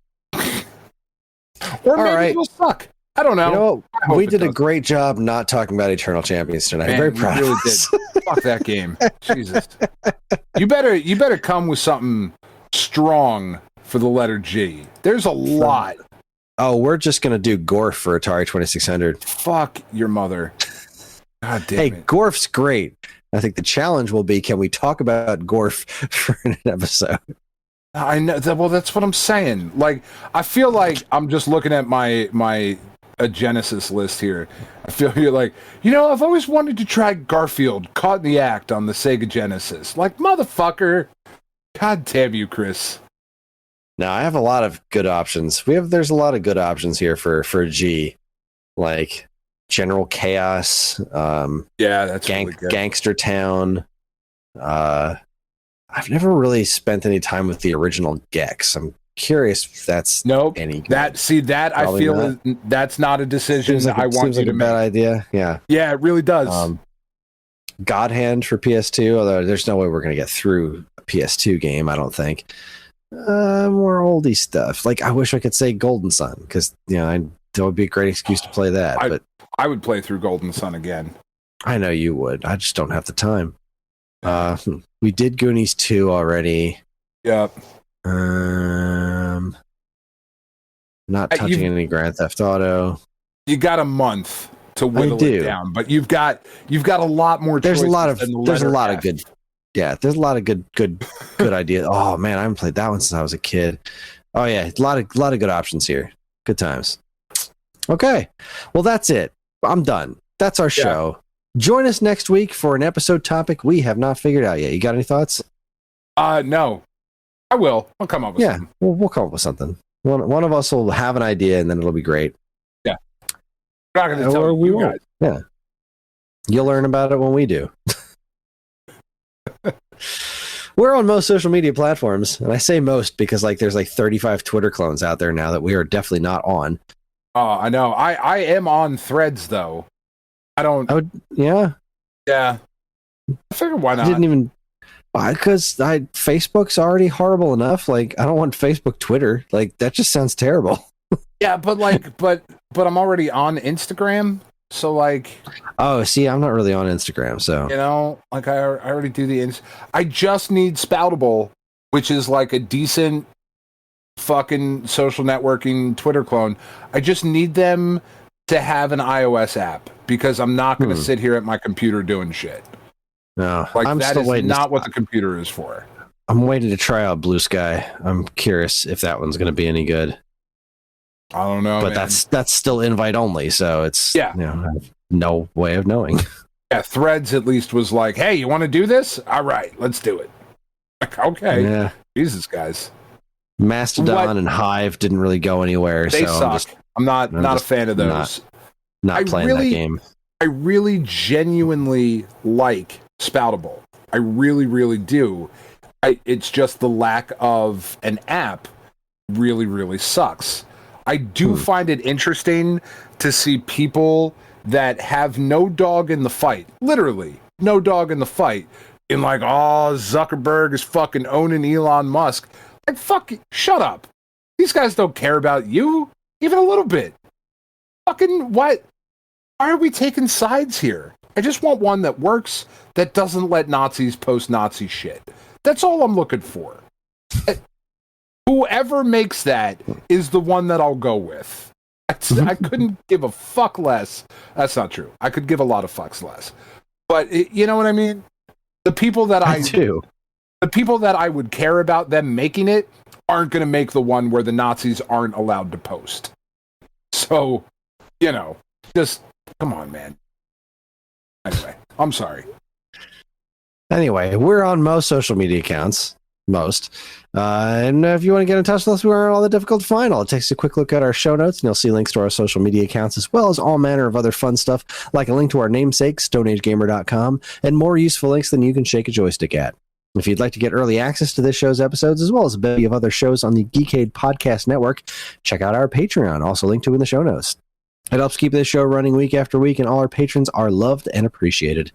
Or maybe it'll suck. I don't know. You know what? We did a great job not talking about Eternal Champions tonight. Man, very proud of us. Did. Fuck that game. Jesus. You better come with something strong for the letter G. There's a lot Oh, we're just going to do Gorf for Atari 2600. Fuck your mother. God damn Hey, it. Gorf's great. I think the challenge will be, can we talk about Gorf for an episode? I know. Well, that's what I'm saying. Like, I feel like I'm just looking at my Genesis list here. I feel you're like, I've always wanted to try Garfield Caught in the Act on the Sega Genesis. Like, motherfucker. God damn you, Kris. Now, I have a lot of good options. There's a lot of good options here for G. Like General Chaos. Yeah, that's really good. Gangster Town. I've never really spent any time with the original Gex. I'm curious if that's any good. I feel that's not a decision I want you to make. Bad idea. Yeah. Yeah, it really does. God Hand for PS2, although there's no way we're going to get through a PS2 game, I don't think. More oldie stuff. Like, I wish I could say Golden Sun, because that would be a great excuse to play that. But I would play through Golden Sun again. I know you would. I just don't have the time. We did Goonies 2 already. Yep. Not touching any Grand Theft Auto. You got a month to whittle it down, but you've got a lot more. There's a lot of good. Yeah, there's a lot of good ideas. Oh man, I haven't played that one since I was a kid. Oh yeah, a lot of good options here. Good times. Okay, well that's it. I'm done. That's our show. Join us next week for an episode topic we have not figured out yet. You got any thoughts? No. I will. I'll come up with something. Yeah, we'll come up with something. One of us will have an idea, and then it'll be great. Yeah. I'm not going to tell you guys. Yeah. You'll learn about it when we do. We're on most social media platforms, and I say most because there's 35 Twitter clones out there now that we are definitely not on. Oh, I know. I am on Threads, though. Yeah. I figured why not? I didn't even... Because Facebook's already horrible enough. I don't want Facebook Twitter. That just sounds terrible. Yeah, but I'm already on Instagram, so Oh, see, I'm not really on Instagram, so I already do the I just need Spoutable, which is a decent fucking social networking Twitter clone. I just need them to have an iOS app because I'm not going to sit here at my computer doing shit. No, I'm that still is waiting. Not what the computer is for. I'm waiting to try out Blue Sky. I'm curious if that one's going to be any good. I don't know, but man. that's still invite only, so it's I have no way of knowing. Yeah, Threads at least was like, "Hey, you want to do this? All right, let's do it." Okay, yeah, Jesus, guys. Mastodon and Hive didn't really go anywhere. They suck. I'm not a fan of those. Not playing that game. I really genuinely like Spoutable. I really, really do. It's just the lack of an app really, really sucks. I do find it interesting to see people that have no dog in the fight, literally no dog in the fight, in Zuckerberg is fucking owning Elon Musk. Fuck, shut up. These guys don't care about you, even a little bit. Fucking what? Why are we taking sides here? I just want one that works, that doesn't let Nazis post Nazi shit. That's all I'm looking for. Whoever makes that is the one that I'll go with. I couldn't give a fuck less. That's not true. I could give a lot of fucks less. But you know what I mean? The people that the people that I would care about them making it aren't going to make the one where the Nazis aren't allowed to post. So, just come on, man. Anyway, I'm sorry. Anyway, we're on most social media accounts. Most. And if you want to get in touch with us, we're all that difficult to find. All it takes is a quick look at our show notes, and you'll see links to our social media accounts, as well as all manner of other fun stuff, like a link to our namesake, StoneAgeGamer.com, and more useful links than you can shake a joystick at. If you'd like to get early access to this show's episodes, as well as a bevy of other shows on the Geekade Podcast Network, check out our Patreon, also linked to in the show notes. It helps keep this show running week after week, and all our patrons are loved and appreciated.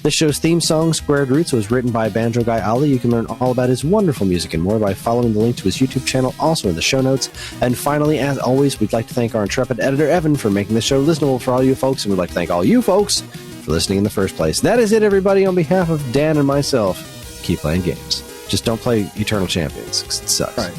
This show's theme song, Squared Roots, was written by Banjo Guy Ali. You can learn all about his wonderful music and more by following the link to his YouTube channel, also in the show notes. And finally, as always, we'd like to thank our intrepid editor, Evan, for making this show listenable for all you folks, and we'd like to thank all you folks for listening in the first place. That is it, everybody. On behalf of Dan and myself, keep playing games. Just don't play Eternal Champions, because it sucks. Right.